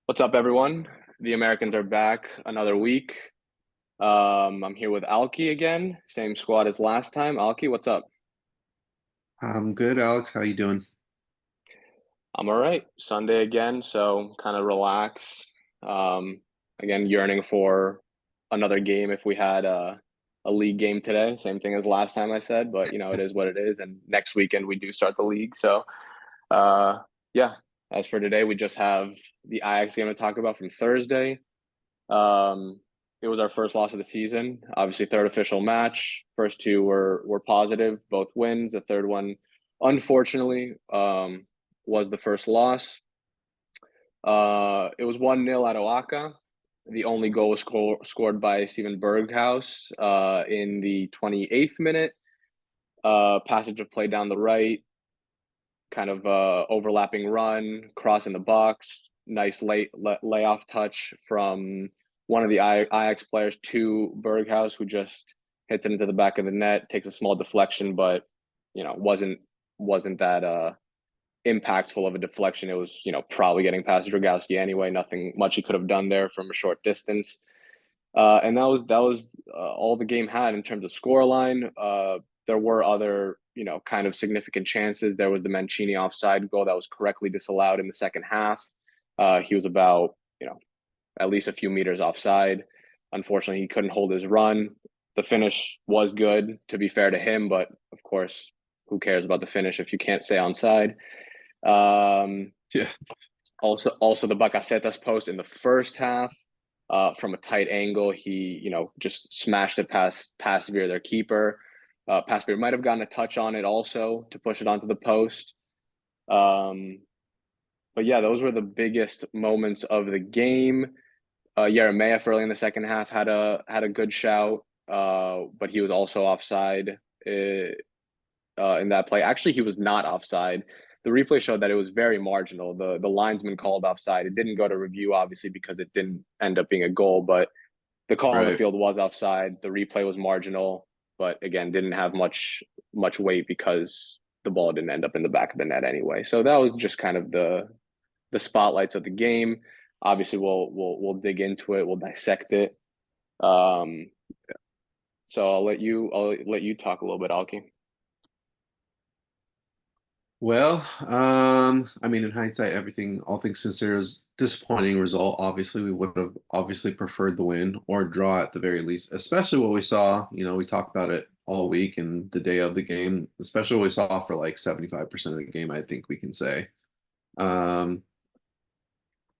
What's up, everyone? The Americans are back another week. I'm here with Alki again, same squad as last time. Alki, what's up? I'm good, Alex. How you doing? I'm all right. Sunday again, so kind of relax. Um, Again, yearning for another game if we had a league game today. Same thing as last time I said, but it is what it is. And next weekend we do start the league. So, uh, yeah, as for today, we just have the Ajax game to talk about from Thursday. Um, it was our first loss of the season. Obviously, third official match. First two were positive, both wins. The third one, unfortunately, was the first loss. It was 1-0 at Oaka. The only goal was scored by Steven Berghaus in the 28th minute. Passage of play down the right, kind of overlapping run, cross in the box, nice layoff touch from one of the Ajax players to Berghaus, who just hits it into the back of the net, takes a small deflection, but wasn't that impactful of a deflection. It was probably getting past Dragowski anyway. Nothing much he could have done there from a short distance. And that was all the game had in terms of scoreline. There were other kind of significant chances. There was the Mancini offside goal that was correctly disallowed in the second half. He was about at least a few meters offside. Unfortunately, he couldn't hold his run. The finish was good, to be fair to him, but of course, who cares about the finish if you can't stay onside? Um, Yeah. also the Bacacetas post in the first half, from a tight angle, he just smashed it past Veer, their keeper. Pasveer might have gotten a touch on it also to push it onto the post. Um, but yeah, those were the biggest moments of the game. Yeremia early in the second half had a good shout, but he was also offside in that play. Actually, he was not offside. The replay showed that it was very marginal. The linesman called offside. It didn't go to review, obviously, because it didn't end up being a goal, but the call on the Right. field was offside. The replay was marginal, but again, didn't have much weight because the ball didn't end up in the back of the net anyway. So that was just kind of the spotlights of the game. Obviously, we'll dig into it. We'll dissect it. Um, so I'll let you talk a little bit, Alki. Well, I mean, in hindsight, everything, all things considered, was disappointing result. Obviously, we would have obviously preferred the win or draw at the very least, especially what we saw. We talked about it all week and the day of the game, especially what we saw for like 75% of the game, I think we can say. Um,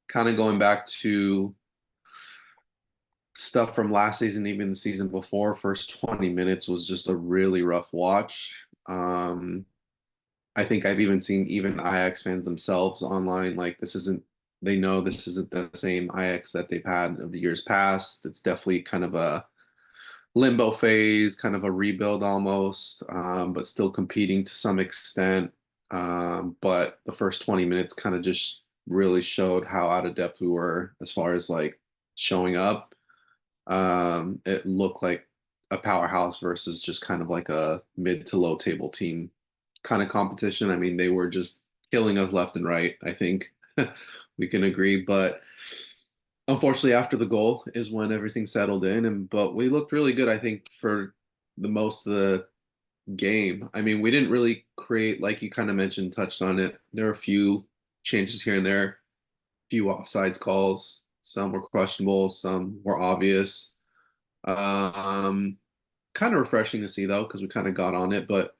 Kind of going back to stuff from last season, even the season before, first 20 minutes was just a really rough watch. I think I've even seen even Ajax fans themselves online like they know this isn't the same Ajax that they've had of the years past. It's definitely kind of a limbo phase, kind of a rebuild almost, but still competing to some extent. But the first 20 minutes kind of just really showed how out of depth we were as far as like showing up. It looked like a powerhouse versus just kind of like a mid to low table team kind of competition. I mean, they were just killing us left and right. I think we can agree. But unfortunately, after the goal is when everything settled in. And but we looked really good, I think, for the most of the game. I mean, we didn't really create, like you kind of mentioned, touched on it. There were a few chances here and there, few offsides calls. Some were questionable, some were obvious. Um, Kind of refreshing to see though, because we kind of got on it, but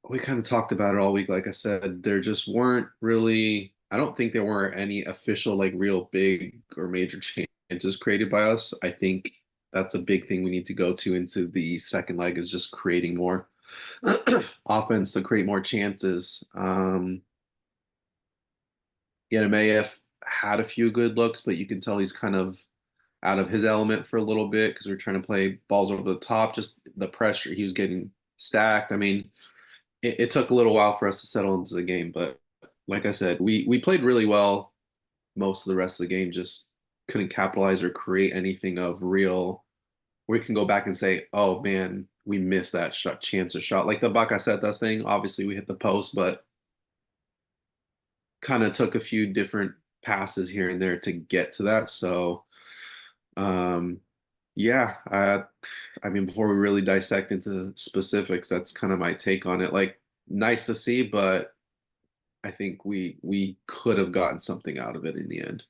we kind of talked about it all week. Like I said, there just weren't really, I don't think there were any official, like real big or major changes created by us. I think that's a big thing we need to go to into the second leg is just creating more offense to create more chances. Yeremeyev had a few good looks, but you can tell he's kind of out of his element for a little bit because we're trying to play balls over the top. Just the pressure he was getting stacked. I mean, it took a little while for us to settle into the game, but like I said, we played really well most of the rest of the game. Just couldn't capitalize or create anything of real. We can go back and say, "Oh man, we missed that shot, chance or shot." Like the Bakasetas thing. Obviously, we hit the post, but kind of took a few different passes here and there to get to that. So, um, yeah, I mean, before we really dissect into specifics, that's kind of my take on it. Like, nice to see, but I think we could have gotten something out of it in the end.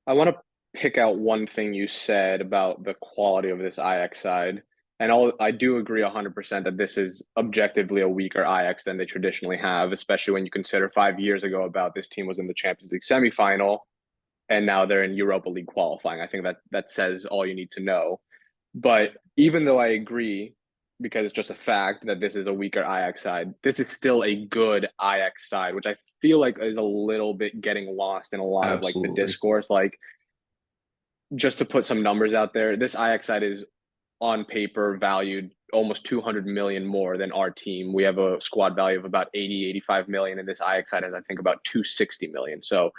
I want to pick out one thing you said about the quality of this Ajax side. And I do agree 100% that this is objectively a weaker Ajax than they traditionally have, especially when you consider 5 years ago about this team was in the Champions League semifinal and now they're in Europa League qualifying. I think that says all you need to know. But even though I agree, because it's just a fact that this is a weaker Ajax side, this is still a good Ajax side, which I feel like is a little bit getting lost in a lot of like the Absolutely. discourse. Like, just to put some numbers out there, this Ajax side is on paper valued almost 200 million more than our team. We have a squad value of about 80, 85 million, and this Ajax side has, I think, about 260 million. So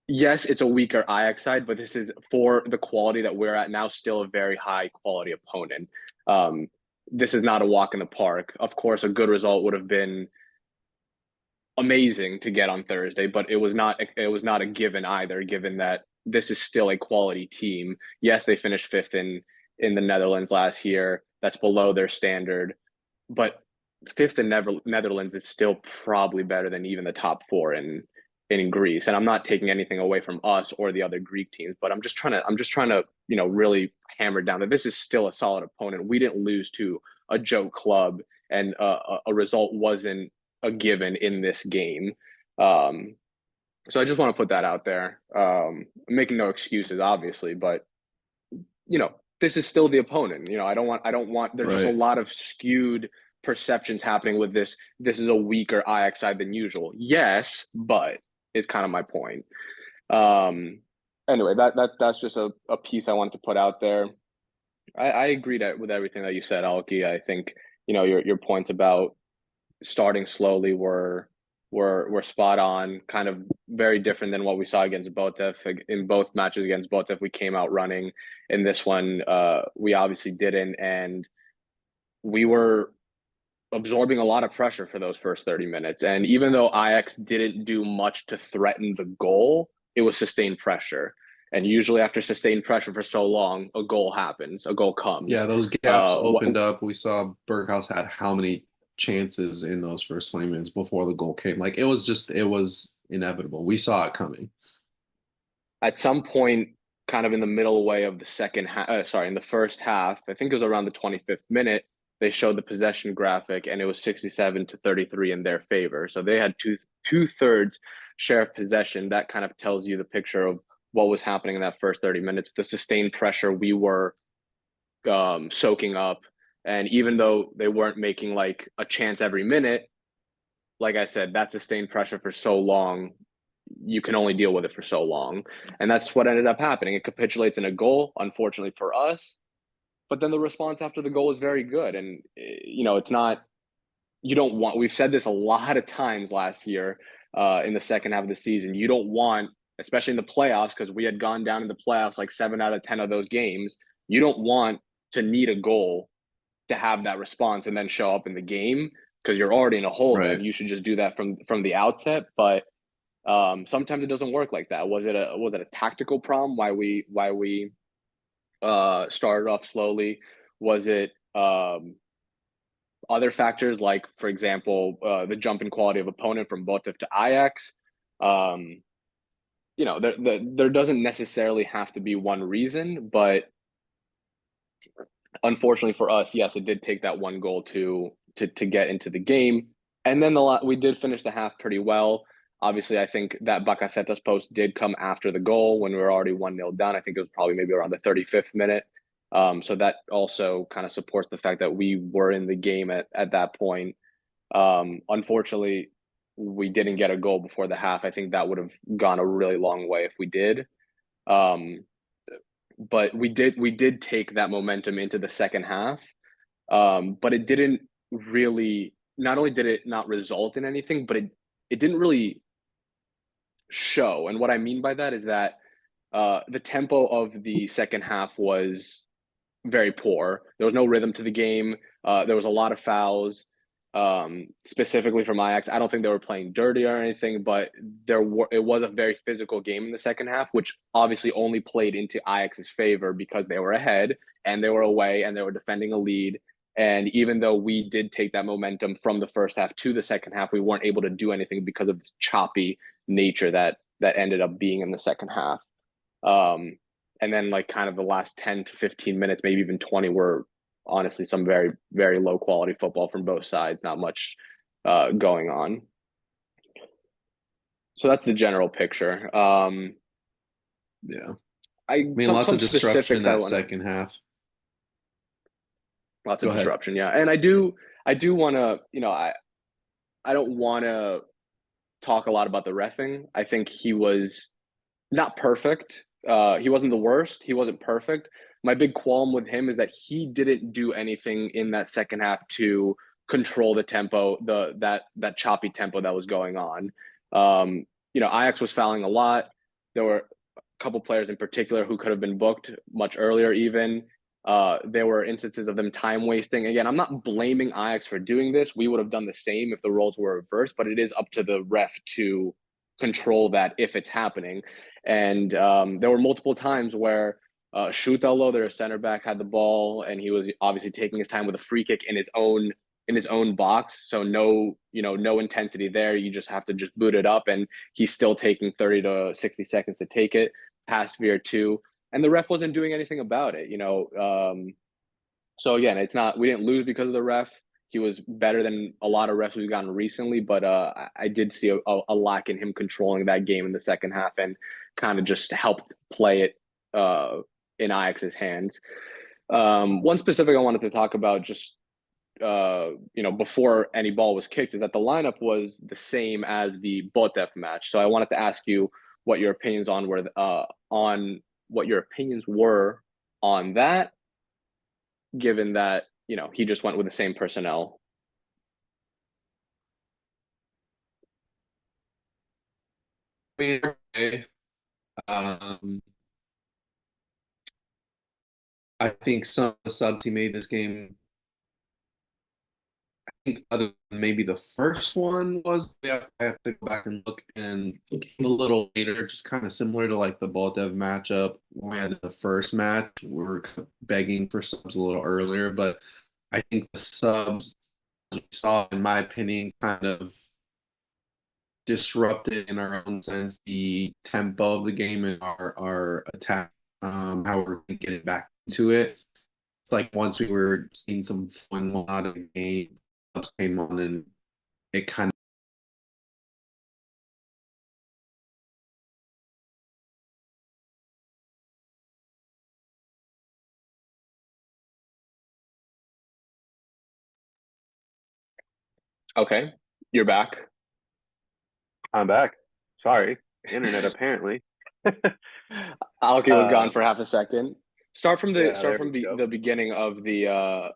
yes, it's a weaker Ajax side, but this is, for the quality that we're at now, still a very high quality opponent. Um, this is not a walk in the park. Of course, a good result would have been amazing to get on Thursday, but it was not a given either, given that this is still a quality team. Yes, they finished fifth in the Netherlands last year. That's below their standard, but fifth in Netherlands is still probably better than even the top four in Greece. And I'm not taking anything away from us or the other Greek teams, but I'm just trying to really hammer down that this is still a solid opponent. We didn't lose to a joke club, and a result wasn't a given in this game. Um, so I just want to put that out there. I'm making no excuses, obviously, but this is still the opponent. I don't want. There's just a Right. lot of skewed perceptions happening with this. This is a weaker Ajax side than usual. Yes, but is kind of my point. Um, anyway, that's just a piece I wanted to put out there. I agree with everything that you said, Alki. I think your points about starting slowly were spot on. Kind of very different than what we saw against Botef. In both matches against Botef, we came out running. In this one, we obviously didn't, and we were absorbing a lot of pressure for those first 30 minutes. And even though Ajax didn't do much to threaten the goal, it was sustained pressure. And usually, after sustained pressure for so long, a goal happens, a goal Yeah, comes. those gaps What opened up. We saw Berghaus had how many chances in those first 20 minutes before the goal came. Like it was inevitable. We saw it coming. At some point, kind of in the middle way of the second half, sorry, in the first half, I think it was around the 25th minute, they showed the possession graphic, and it was 67 to 33 in their favor. So they had two-thirds share of possession. That kind of tells you the picture of what was happening in that first 30 minutes. The sustained pressure we were soaking up, and even though they weren't making like a chance every minute, like I said, that sustained pressure for so long, you can only deal with it for so long. And that's what ended up happening. It capitulates in a goal, unfortunately for us. But then the response after the goal is very good. And, it's not, you don't want, we've said this a lot of times last year in the second half of the season. You don't want, especially in the playoffs, because we had gone down in the playoffs like 7 out of 10 of those games. You don't want to need a goal to have that response and then show up in the game, because you're already in a hole. Then Right. you should just do that from the outset. But sometimes it doesn't work like that. Was it a tactical problem why we started off slowly? Was it other factors, like, for example, the jump in quality of opponent from Botev to Ajax? Um, there doesn't necessarily have to be one reason, but unfortunately for us, yes, it did take that one goal to get into the game. And then we did finish the half pretty well. Obviously, I think that Bacaseta's post did come after the goal when we were already 1-0 down. I think it was probably maybe around the 35th minute. So that also kind of supports the fact that we were in the game at that point. Unfortunately, we didn't get a goal before the half. I think that would have gone a really long way if we did. Um, but we did take that momentum into the second half. But it didn't really. Not only did it not result in anything, but it didn't really show. And what I mean by that is that the tempo of the second half was very poor. There was no rhythm to the game. There was a lot of fouls, specifically from Ajax. I don't think they were playing dirty or anything, but it was a very physical game in the second half, which obviously only played into Ajax's favor because they were ahead and they were away and they were defending a lead. And even though we did take that momentum from the first half to the second half, we weren't able to do anything because of this choppy nature that ended up being in the second half. Um, and then like kind of the last 10 to 15 minutes, maybe even 20 were honestly some very, very low quality football from both sides, not much going on. So that's the general picture. Yeah. I I mean, some lots some of disruption in specifics I that want to second half. lots Go of ahead. disruption, yeah. And I do want to, I don't want to talk a lot about the reffing. I think he was not perfect. He wasn't the worst. He wasn't perfect. My big qualm with him is that he didn't do anything in that second half to control the tempo, that choppy tempo that was going on. Ajax was fouling a lot. There were a couple players in particular who could have been booked much earlier, even. There were instances of them time wasting. Again, I'm not blaming Ajax for doing this. We would have done the same if the roles were reversed, but it is up to the ref to control that if it's happening. And there were multiple times where Shutalo, their center back, had the ball, and he was obviously taking his time with a free kick in his own box. So no intensity there. You just have to just boot it up, and he's still taking 30 to 60 seconds to take it. Pass veer too, and the ref wasn't doing anything about it. So again, it's not we didn't lose because of the ref. He was better than a lot of refs we've gotten recently, but I did see a lack in him controlling that game in the second half and kind of just helped play it in Ajax's hands. One specific I wanted to talk about just before any ball was kicked is that the lineup was the same as the Botev match. So I wanted to ask you what your opinions were on that, given that he just went with the same personnel. Either way, um, I think some of the subs he made this game, I think other than maybe the first one was, I have to go back and look, and it came a little later, just kind of similar to like the Baldev matchup when we had the first match. We were begging for subs a little earlier, but I think the subs we saw, in my opinion, kind of disrupted in our own sense the tempo of the game and our attack, how we're getting back into it. It's like once we were seeing some fun out of the game, came on and it kind of. Okay, you're back. I'm back. Sorry, internet apparently. Alki was gone for half a second. Start from the Yeah, start there from we go. the beginning of the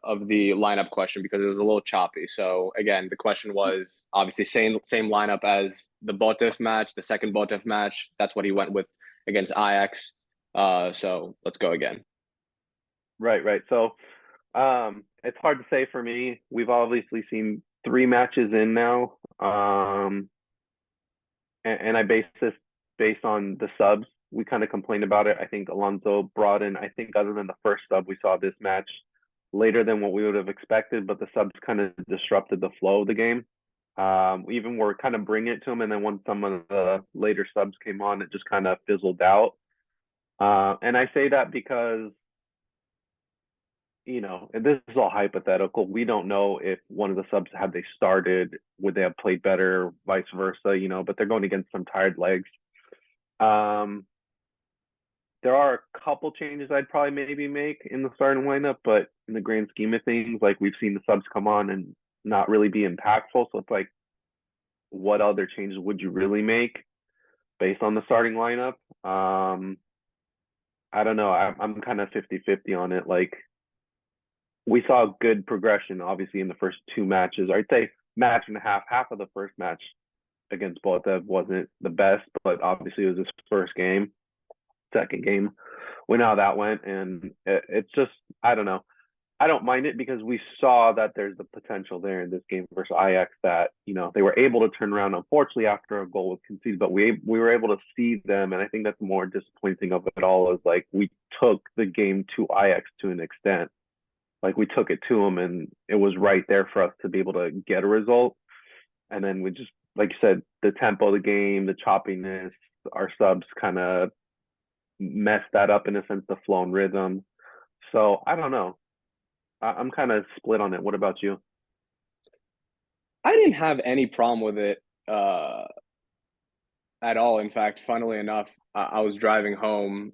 lineup question because it was a little choppy. So again, the question was obviously same lineup as the Botev match, the second Botev match. That's what he went with against Ajax. So let's go again. Right. So, it's hard to say for me. We've obviously seen 3 matches in now, and I base this based on the subs. We kind of complained about it. I think Alonso brought in, I think other than the first sub, we saw this match later than what we would have expected, but the subs kind of disrupted the flow of the game. We even were kind of bringing it to them, and then when some of the later subs came on, it just kind of fizzled out. And I say that because, and this is all hypothetical. We don't know if one of the subs, had they started, would they have played better, vice versa, but they're going against some tired legs. There are a couple changes I'd probably maybe make in the starting lineup, but in the grand scheme of things, like we've seen the subs come on and not really be impactful. So it's like, what other changes would you really make based on the starting lineup? I don't know. I'm kind of 50-50 on it. Like, we saw good progression, obviously, in the first 2 matches. I'd say match and a half. Half of the first match against Botev wasn't the best, but obviously it was his first game. Second game, we know how that went, and it's just, I don't know. I don't mind it because we saw that there's the potential there in this game versus Ajax that, you know, they were able to turn around, unfortunately, after a goal was conceded, but we were able to see them. And I think that's the more disappointing of it all is like we took the game to Ajax to an extent. Like we took it to them and it was right there for us to be able to get a result. And then we just, like you said, the tempo of the game, the choppiness, our subs kind of messed that up in a sense, the flow and rhythm. So I don't know. I'm kind of split on it. What about you? I didn't have any problem with it at all. In fact, funnily enough, I was driving home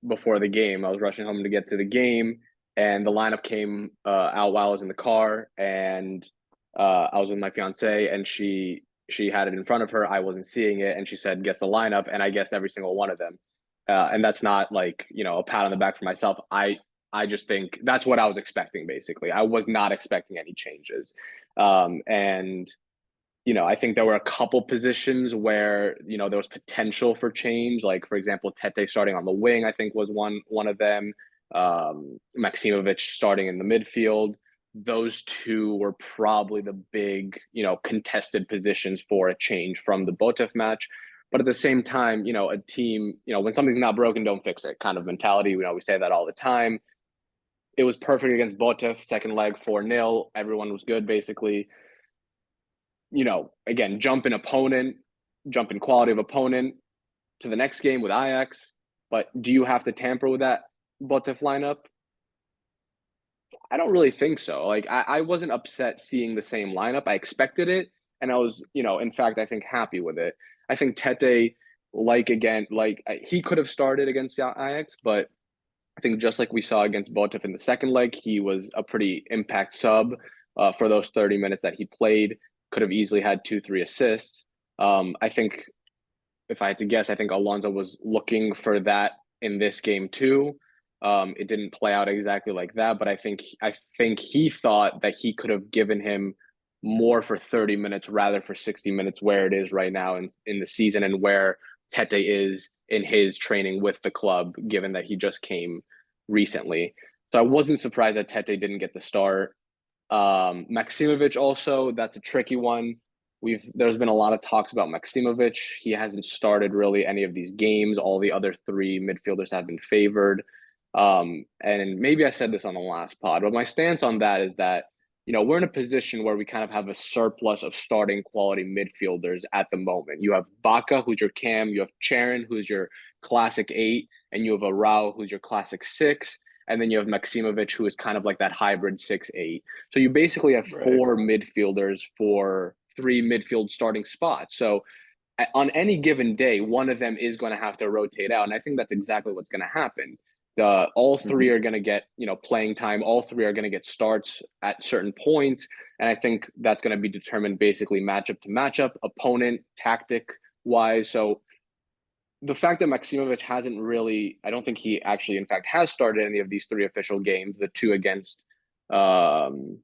before the game. I was rushing home to get to the game, and the lineup came out while I was in the car, and I was with my fiance, and she had it in front of her. I wasn't seeing it, and she said, "Guess the lineup," and I guessed every single one of them. And that's not like, a pat on the back for myself. I just think that's what I was expecting. Basically, I was not expecting any changes, and I think there were a couple positions where, there was potential for change. Like, for example, Tete starting on the wing, I think was one of them. Maximovic starting in the midfield. Those two were probably the big, contested positions for a change from the Botev match. But at the same time, a team, when something's not broken, don't fix it kind of mentality. We say that all the time. It was perfect against Botev, second leg 4-0. Everyone was good, basically. Again, jump in quality of opponent to the next game with Ajax. But do you have to tamper with that Botev lineup? I don't really think so. Like, I wasn't upset seeing the same lineup. I expected it, and I was, in fact, I think happy with it. I think Tete, he could have started against Ajax, but I think just like we saw against Botev in the second leg, he was a pretty impact sub for those 30 minutes that he played. Could have easily had 2-3 assists. I think if I had to guess, I think Alonso was looking for that in this game too. It didn't play out exactly like that, but I think he thought that he could have given him more for 30 minutes rather for 60 minutes, where it is right now in the season and where Tete is in his training with the club, given that he just came recently. So I wasn't surprised that Tete didn't get the start. Maximovic also, that's a tricky one. There's been a lot of talks about Maximovic. He hasn't started really any of these games. All the other three midfielders have been favored. And maybe I said this on the last pod, but my stance on that is that, we're in a position where we kind of have a surplus of starting quality midfielders at the moment. You have Baca, who's your cam, you have Charon, who's your classic 8, and you have Arau, who's your classic 6, and then you have Maximovic, who is kind of like that hybrid 6-8. So you basically have four midfielders for 3 midfield starting spots. So on any given day, one of them is going to have to rotate out, and I think that's exactly what's going to happen. All three are going to get playing time. All three are going to get starts at certain points, and I think that's going to be determined basically matchup to matchup, opponent, tactic wise. So the fact that Maximovic hasn't really, I don't think he actually, in fact, has started any of these 3 official games. The 2 against Botev.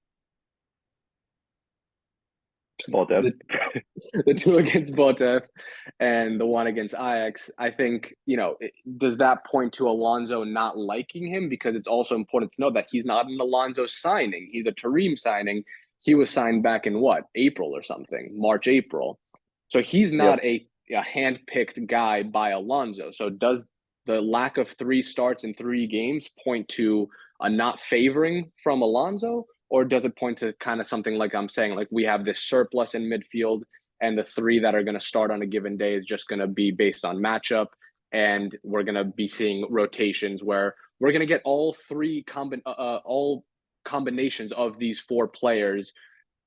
the 2 against Botev and the 1 against Ajax. I think, does that point to Alonso not liking him? Because it's also important to know that he's not an Alonso signing. He's a Tarim signing. He was signed back in April or something, March, April. So he's not a hand-picked guy by Alonso. So does the lack of 3 starts in 3 games point to a not favoring from Alonso? Or does it point to kind of something like I'm saying, like we have this surplus in midfield and the 3 that are going to start on a given day is just going to be based on matchup, and we're going to be seeing rotations where we're going to get all combinations of these 4 players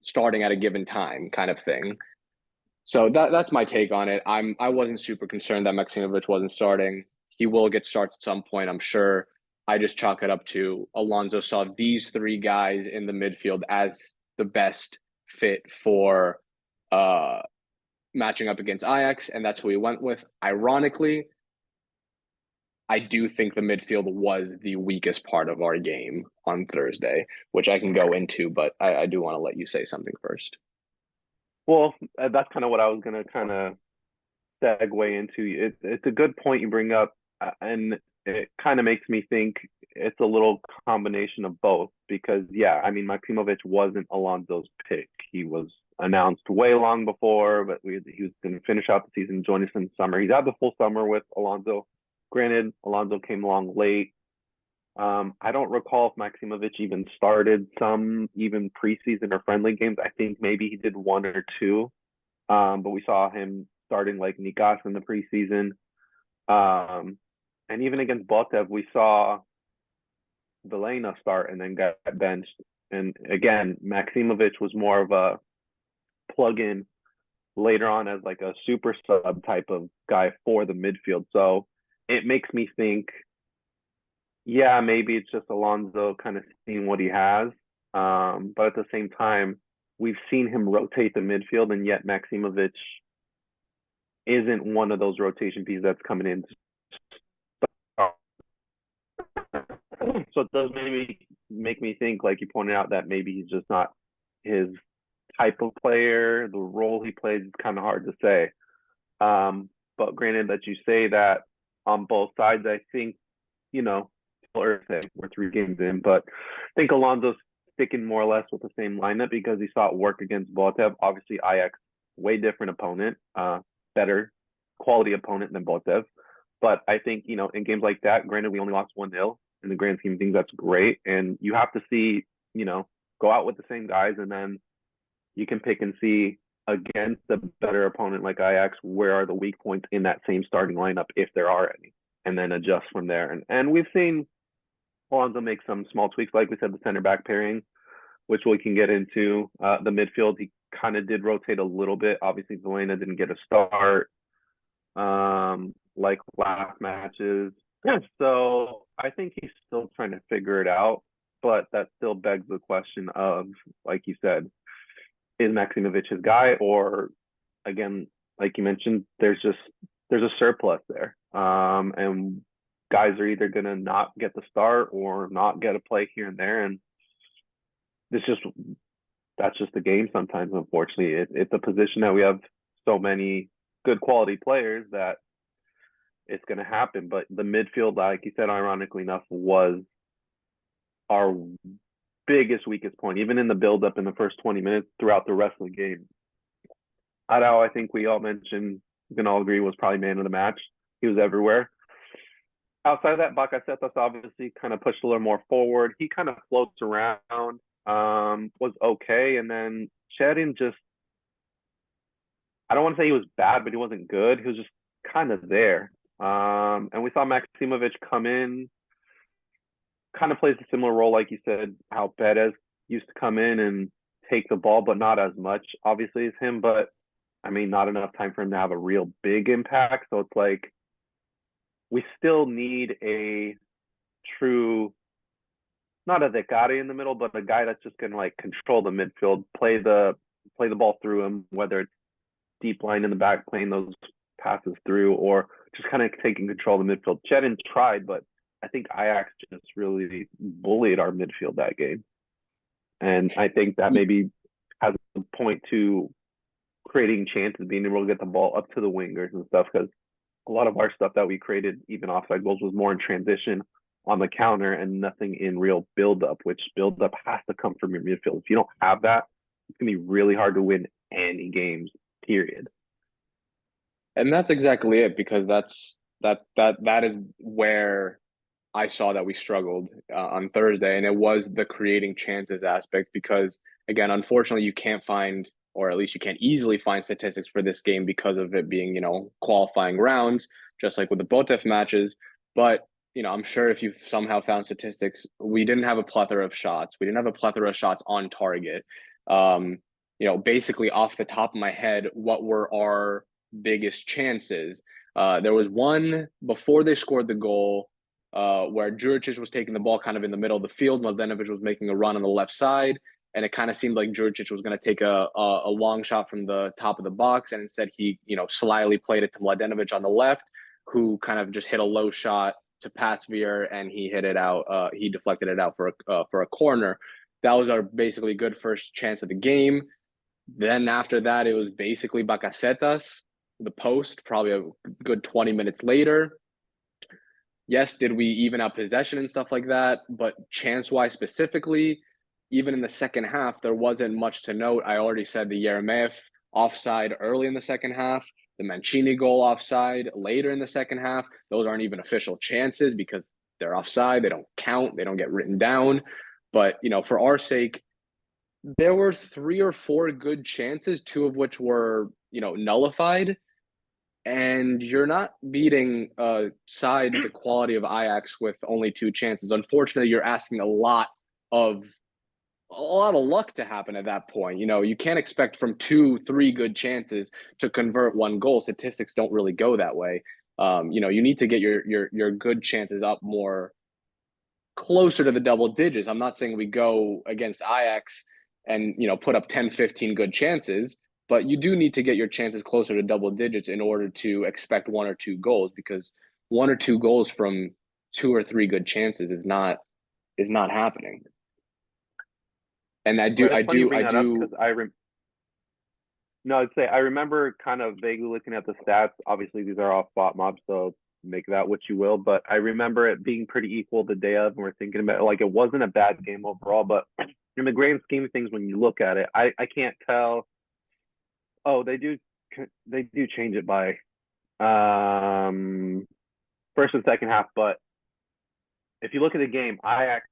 starting at a given time, kind of thing. So that's my take on it. I wasn't super concerned that Maximovic wasn't starting. He will get starts at some point, I'm sure. I just chalk it up to Alonso saw these 3 guys in the midfield as the best fit for matching up against Ajax, and that's who he went with. Ironically, I do think the midfield was the weakest part of our game on Thursday, which I can go into, but I do want to let you say something first. Well, that's kind of what I was going to kind of segue into. It's a good point you bring up, and it kind of makes me think it's a little combination of both because, yeah, I mean, Maximovic wasn't Alonso's pick. He was announced way long before, but he was going to finish out the season, join us in the summer. He's had the full summer with Alonso. Granted, Alonso came along late. I don't recall if Maximovic even started some even preseason or friendly games. I think maybe he did one or two, but we saw him starting like Nikas in the preseason. And even against Botev, we saw Vilena start and then got benched. And again, Maximovic was more of a plug-in later on as like a super sub type of guy for the midfield. So it makes me think, yeah, maybe it's just Alonso kind of seeing what he has. But at the same time, we've seen him rotate the midfield, and yet Maximovic isn't one of those rotation pieces that's coming in. So it does maybe make me think, like you pointed out, that maybe he's just not his type of player. The role he plays is kind of hard to say. But granted that you say that on both sides, I think, you know, we're 3 games in, but I think Alonso's sticking more or less with the same lineup because he saw it work against Botev. Obviously, Ajax, way different opponent, better quality opponent than Botev. But I think, you know, in games like that, granted, we only lost 1-0 in the grand scheme of things, that's great. And you have to see, you know, go out with the same guys, and then you can pick and see against a better opponent like Ajax, where are the weak points in that same starting lineup, if there are any, and then adjust from there. And we've seen Alonso make some small tweaks, like we said, the center back pairing, which we can get into. The midfield, he kind of did rotate a little bit. Obviously, Vilena didn't get a start like last matches. Yeah, so I think he's still trying to figure it out, but that still begs the question of, like you said, is Maximovic his guy, or again, like you mentioned, there's a surplus there, and guys are either gonna not get the start or not get a play here and there, and that's just the game sometimes. Unfortunately, it's a position that we have so many good quality players that it's going to happen. But the midfield, like you said, ironically enough, was our biggest weakest point, even in the build-up in the first 20 minutes throughout the rest of the game. Arao, I think we all mentioned, we can all agree, was probably man of the match. He was everywhere. Outside of that, Bakasetas obviously kind of pushed a little more forward. He kind of floats around, was okay. And then Cherin just, I don't want to say he was bad, but he wasn't good. He was just kind of there. And we saw Maximovic come in, kind of plays a similar role, like you said, how Perez used to come in and take the ball, but not as much, obviously, as him. But, I mean, not enough time for him to have a real big impact. So it's like, we still need a true, not a Decari in the middle, but a guy that's just going to, like, control the midfield, play the ball through him, whether it's deep line in the back, playing those passes through, or just kind of taking control of the midfield. Cherin tried, but I think Ajax just really bullied our midfield that game. And I think that maybe has a point to creating chances, being able to get the ball up to the wingers and stuff, because a lot of our stuff that we created, even offside goals, was more in transition on the counter and nothing in real build-up, which build-up has to come from your midfield. If you don't have that, it's going to be really hard to win any games, period. And that's exactly it, because that is where I saw that we struggled on Thursday, and it was the creating chances aspect. Because again, unfortunately, you can't find, or at least you can't easily find, statistics for this game because of it being, qualifying rounds, just like with the Botev matches. But I'm sure if you've somehow found statistics, we didn't have a plethora of shots. We didn't have a plethora of shots on target. Basically off the top of my head, what were our biggest chances? There was one before they scored the goal, where Juricic was taking the ball kind of in the middle of the field. Mladenovic was making a run on the left side, and it kind of seemed like Juricic was going to take a long shot from the top of the box, and instead he slyly played it to Mladenovic on the left, who kind of just hit a low shot to Patsveer, and he hit it out. He deflected it out for a corner. That was our basically good first chance of the game. Then after that, it was basically Bakasetas, the post, probably a good 20 minutes later. yes, did we even out possession and stuff like that? But chance-wise specifically, even in the second half, there wasn't much to note. I already said the Yeremiev offside early in the second half, the Mancini goal offside later in the second half. Those aren't even official chances because they're offside. They don't count. They don't get written down. But, for our sake, there were 3 or 4 good chances, 2 of which were, nullified. And you're not beating a side the quality of Ajax with only 2 chances. Unfortunately, you're asking a lot of luck to happen at that point. You can't expect from 2, 3 good chances to convert 1 goal. Statistics don't really go that way. You need to get your good chances up more closer to the double digits. I'm not saying we go against Ajax and, put up 10, 15 good chances, but you do need to get your chances closer to double digits in order to expect 1 or 2 goals, because 1 or 2 goals from 2 or 3 good chances is not happening. And I Right, it's funny you bring that up do. because no, I'd say I remember kind of vaguely looking at the stats. Obviously, these are all spot mobs, so make that what you will. But I remember it being pretty equal the day of, and we're thinking about it, like it wasn't a bad game overall. But in the grand scheme of things, when you look at it, I can't tell. Oh, they do change it by first and second half. But if you look at the game, Ajax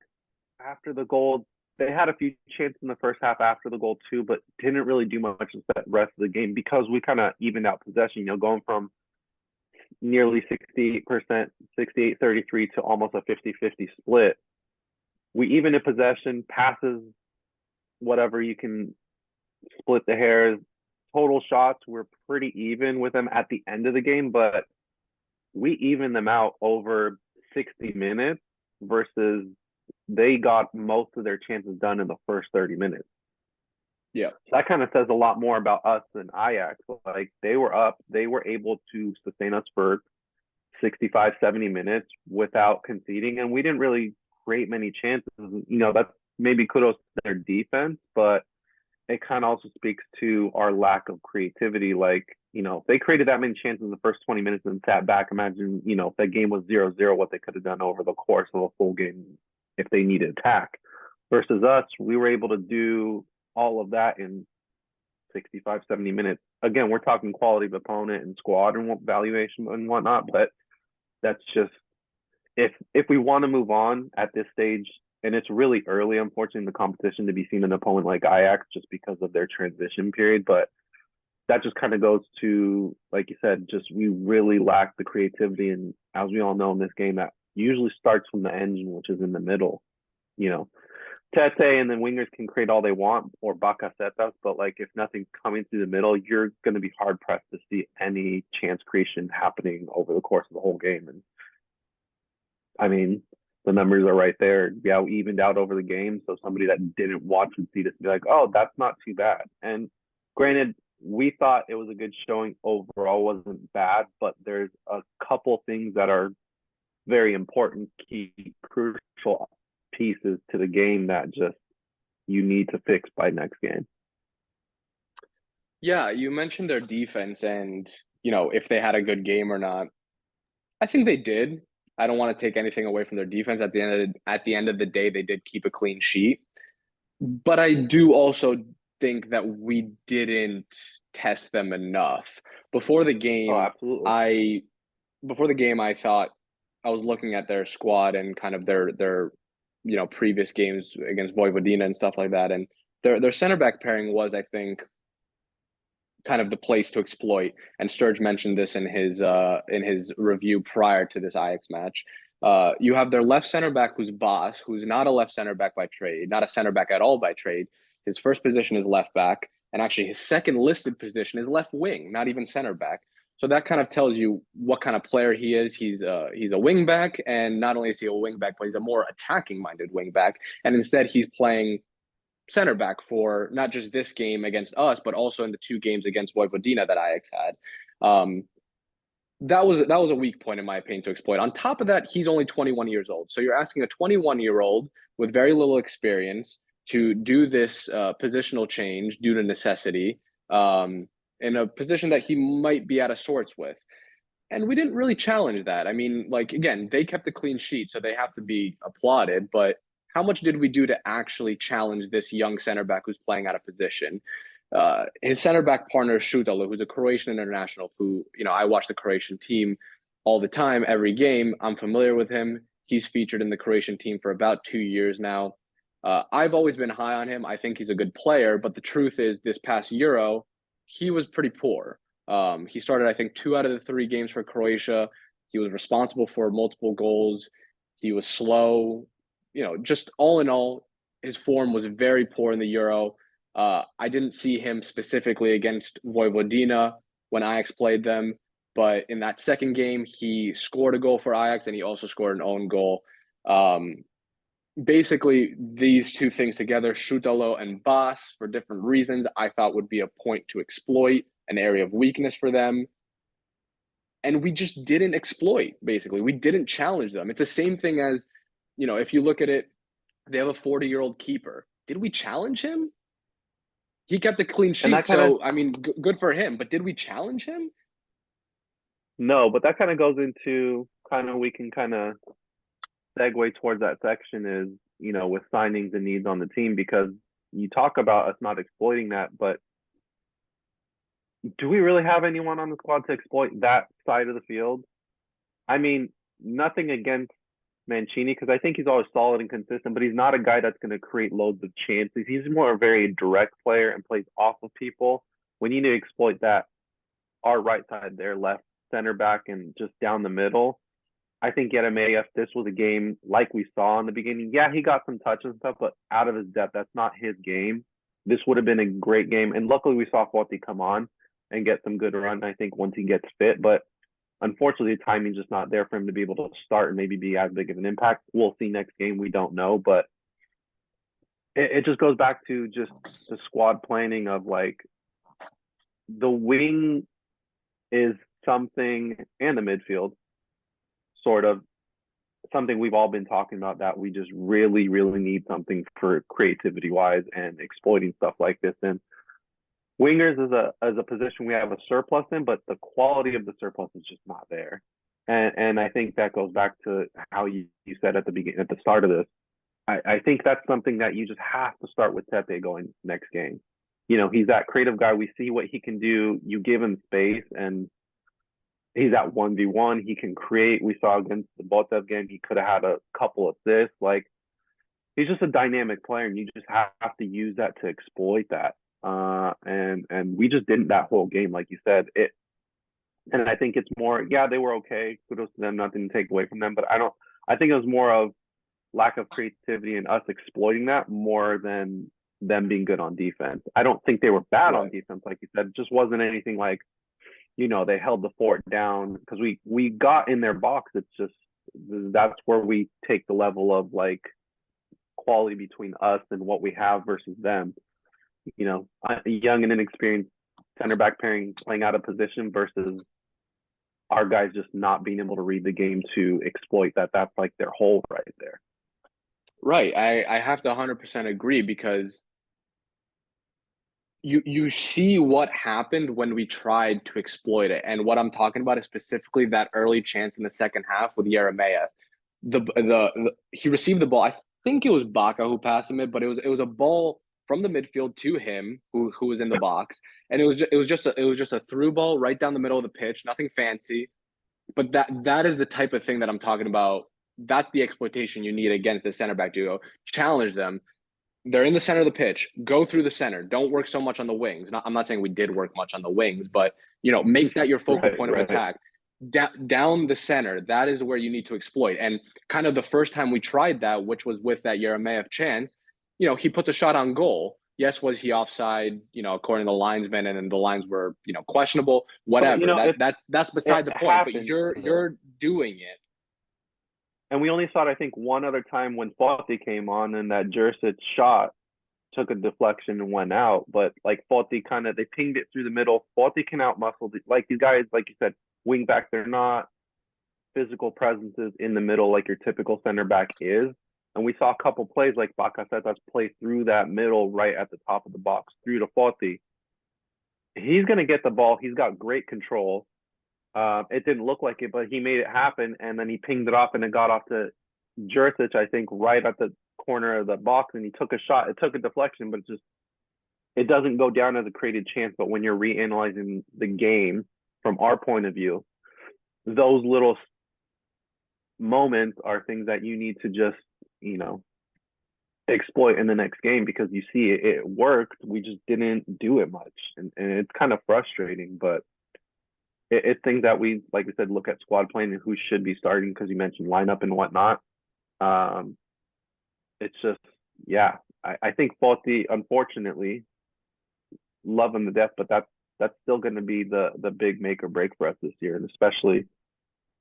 after the goal, they had a few chances in the first half after the goal too, but didn't really do much in the rest of the game because we kind of evened out possession, going from nearly 68%, 68-33 to almost a 50-50 split. We even in possession, passes, whatever, you can split the hairs. Total shots were pretty even with them at the end of the game, but we evened them out over 60 minutes versus they got most of their chances done in the first 30 minutes. Yeah. So that kind of says a lot more about us than Ajax. Like they were up, they were able to sustain us for 65, 70 minutes without conceding. And we didn't really create many chances. That's maybe kudos to their defense, but it kind of also speaks to our lack of creativity. Like, if they created that many chances in the first 20 minutes and sat back, imagine, if that game was 0-0, what they could have done over the course of a full game if they needed attack. Versus us, we were able to do all of that in 65, 70 minutes. Again, we're talking quality of opponent and squad and valuation and whatnot, but that's just, if we want to move on at this stage, and it's really early, unfortunately, in the competition to be seen an opponent like Ajax just because of their transition period, but that just kind of goes to, like you said, just we really lack the creativity. And as we all know in this game, that usually starts from the engine, which is in the middle. Tete and then wingers can create all they want, or Bakasetas, but like if nothing's coming through the middle, you're going to be hard pressed to see any chance creation happening over the course of the whole game. And I mean, the numbers are right there. Yeah, we evened out over the game, so somebody that didn't watch would see this and be like, "Oh, that's not too bad." And granted, we thought it was a good showing overall, wasn't bad, but there's a couple things that are very important, key, crucial pieces to the game that just you need to fix by next game. Yeah, you mentioned their defense and, if they had a good game or not. I think they did. I don't want to take anything away from their defense. At the end of the day, they did keep a clean sheet. But I do also think that we didn't test them enough. Before the Oh, game, absolutely. I thought I was looking at their squad and kind of their previous games against Vojvodina and stuff like that, and their center back pairing was, I think, kind of the place to exploit. And Sturge mentioned this in his review prior to this Ajax match. You have their left center back, who's Boss, who's not a left center back by trade, not a center back at all by trade. His first position is left back, and actually his second listed position is left wing, not even center back. So that kind of tells you what kind of player he is. He's a wing back, and not only is he a wing back, but he's a more attacking minded wing back. And instead, he's playing center back for not just this game against us, but also in the 2 games against Vojvodina that Ajax had. That was a weak point, in my opinion, to exploit. On top of that, he's only 21 years old. So you're asking a 21-year-old with very little experience to do this positional change due to necessity in a position that he might be out of sorts with. And we didn't really challenge that. I mean, like, again, they kept a clean sheet, so they have to be applauded. But how much did we do to actually challenge this young center back who's playing out of position? His center back partner, Šutalo, who's a Croatian international, who, I watch the Croatian team all the time, every game. I'm familiar with him. He's featured in the Croatian team for about 2 years now. I've always been high on him. I think he's a good player, but the truth is, this past Euro, he was pretty poor. He started, I think, 2 out of the 3 games for Croatia. He was responsible for multiple goals. He was slow. Just all in all, his form was very poor in the Euro. I didn't see him specifically against Vojvodina when Ajax played them, but in that second game, he scored a goal for Ajax and he also scored an own goal. Basically, these two things together, Šutalo and Bas, for different reasons, I thought would be a point to exploit, an area of weakness for them. And we just didn't exploit, basically. We didn't challenge them. It's the same thing as, if you look at it, they have a 40-year-old keeper. Did we challenge him? He kept a clean sheet, so, I mean, good for him. But did we challenge him? No, but that kind of goes into we can kind of segue towards that section is, with signings and needs on the team, because you talk about us not exploiting that, but do we really have anyone on the squad to exploit that side of the field? I mean, nothing against Mancini, because I think he's always solid and consistent, but he's not a guy that's going to create loads of chances. He's more a very direct player and plays off of people. We need to exploit that, our right side there, left center back, and just down the middle. I think Yeremia, if this was a game like we saw in the beginning, yeah, he got some touches and stuff, but out of his depth, that's not his game. This would have been a great game. And luckily we saw Foti come on and get some good run, I think, once he gets fit. But unfortunately, the timing's just not there for him to be able to start and maybe be as big of an impact. We'll see next game. We don't know. But it just goes back to just the squad planning of, like, the wing is something, and the midfield, sort of something we've all been talking about, that we just really, really need something for creativity wise and exploiting stuff like this. And wingers is a position we have a surplus in, but the quality of the surplus is just not there. And I think that goes back to how you said at the start of this. I think that's something that you just have to start with Tete going next game. He's that creative guy. We see what he can do. You give him space, and he's at 1v1. He can create. We saw against the Botev game, he could have had a couple assists. Like, he's just a dynamic player, and you just have to use that to exploit that. And we just didn't that whole game, like you said. And I think it's more, yeah, they were okay. Kudos to them, nothing to take away from them. But I think it was more of lack of creativity and us exploiting that more than them being good on defense. I don't think they were bad on defense, like you said. It just wasn't anything like, they held the fort down, because we got in their box. It's just, that's where we take the level of, like, quality between us and what we have versus them. A young and inexperienced center back pairing playing out of position versus our guys just not being able to read the game to exploit that. That's like their hole right there. Right. I have to 100% agree, because you see what happened when we tried to exploit it. And what I'm talking about is specifically that early chance in the second half with Yeremia. He received the ball. I think it was Baca who passed him it, but it was a ball from the midfield to him who was in the box. And it was just a through ball right down the middle of the pitch, nothing fancy. But that is the type of thing that I'm talking about. That's the exploitation you need against the center back duo. Challenge them. They're in the center of the pitch. Go through the center. Don't work so much on the wings. I'm not saying we did work much on the wings, but make that your focal point of attack. Down the center, that is where you need to exploit. And kind of the first time we tried that, which was with that Yeremia chance, he put the shot on goal. Yes, was he offside? According to the linesman, and then the lines were questionable. Whatever. That's beside the point. But you're doing it. And we only saw it, I think, one other time when Foti came on, and that Jursic shot took a deflection and went out. But, like, Foti they pinged it through the middle. Foti can out-muscle. Like, these guys, like you said, wing back, they're not physical presences in the middle like your typical center back is. And we saw a couple plays, like Baca said, that's play through that middle right at the top of the box, through to Foti. He's going to get the ball. He's got great control. It didn't look like it, but he made it happen, and then he pinged it off, and it got off to Jurcic, I think, right at the corner of the box, and he took a shot. It took a deflection, but it doesn't go down as a created chance. But when you're reanalyzing the game from our point of view, those little moments are things that you need to just, exploit in the next game, because you see it worked. We just didn't do it much, and it's kind of frustrating, but it's things that we, like we said, look at squad playing and who should be starting, because you mentioned lineup and whatnot. It's just, yeah, I think Foti, unfortunately, love him to death, but that's still going to be the big make or break for us this year, and especially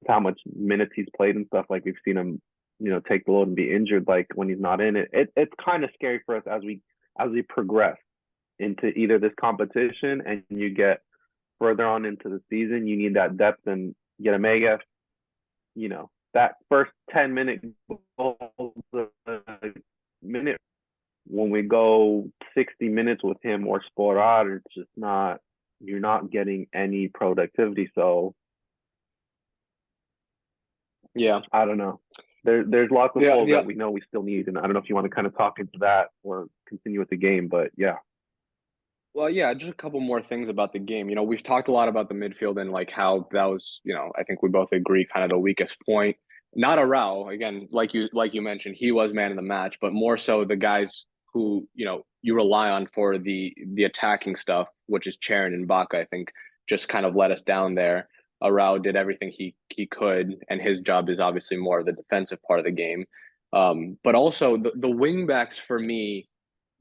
how much minutes he's played and stuff. Like, we've seen him, take the load and be injured. Like, when he's not in it, it's kind of scary for us as we progress into either this competition and you get further on into the season. You need that depth, and get a mega, that first 10-minute minute, when we go 60 minutes with him or Sporar, it's just not, you're not getting any productivity. So Yeah, I don't know. There's lots of yeah, holes yeah. that we know we still need, and I don't know if you want to kind of talk into that or continue with the game, but yeah. Well, yeah, just a couple more things about the game. We've talked a lot about the midfield and like how that was, I think we both agree, kind of the weakest point. Not Arau, again, like you mentioned, he was man of the match, but more so the guys who, you rely on for the attacking stuff, which is Charon and Baca, I think just kind of let us down there. Arau did everything he could, and his job is obviously more of the defensive part of the game. But also the wing backs for me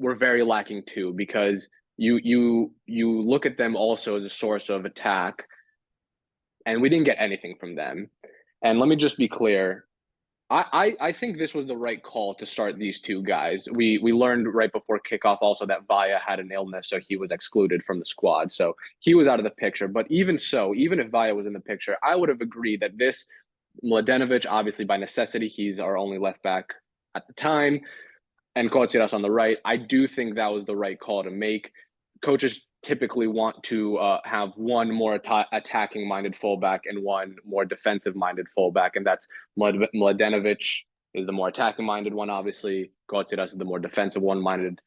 were very lacking too, because you look at them also as a source of attack, and we didn't get anything from them. And let me just be clear. I think this was the right call to start these two guys. We learned right before kickoff also that Vaya had an illness, so he was excluded from the squad. So he was out of the picture. But even so, even if Vaya was in the picture, I would have agreed that this Mladenovic, obviously by necessity, he's our only left back at the time, and Kotsiras on the right. I do think that was the right call to make. Coaches typically want to have one more attacking minded fullback and one more defensive minded fullback, and that's Mladenovic is the more attacking minded one, obviously. Kotsiras is the more defensive one minded.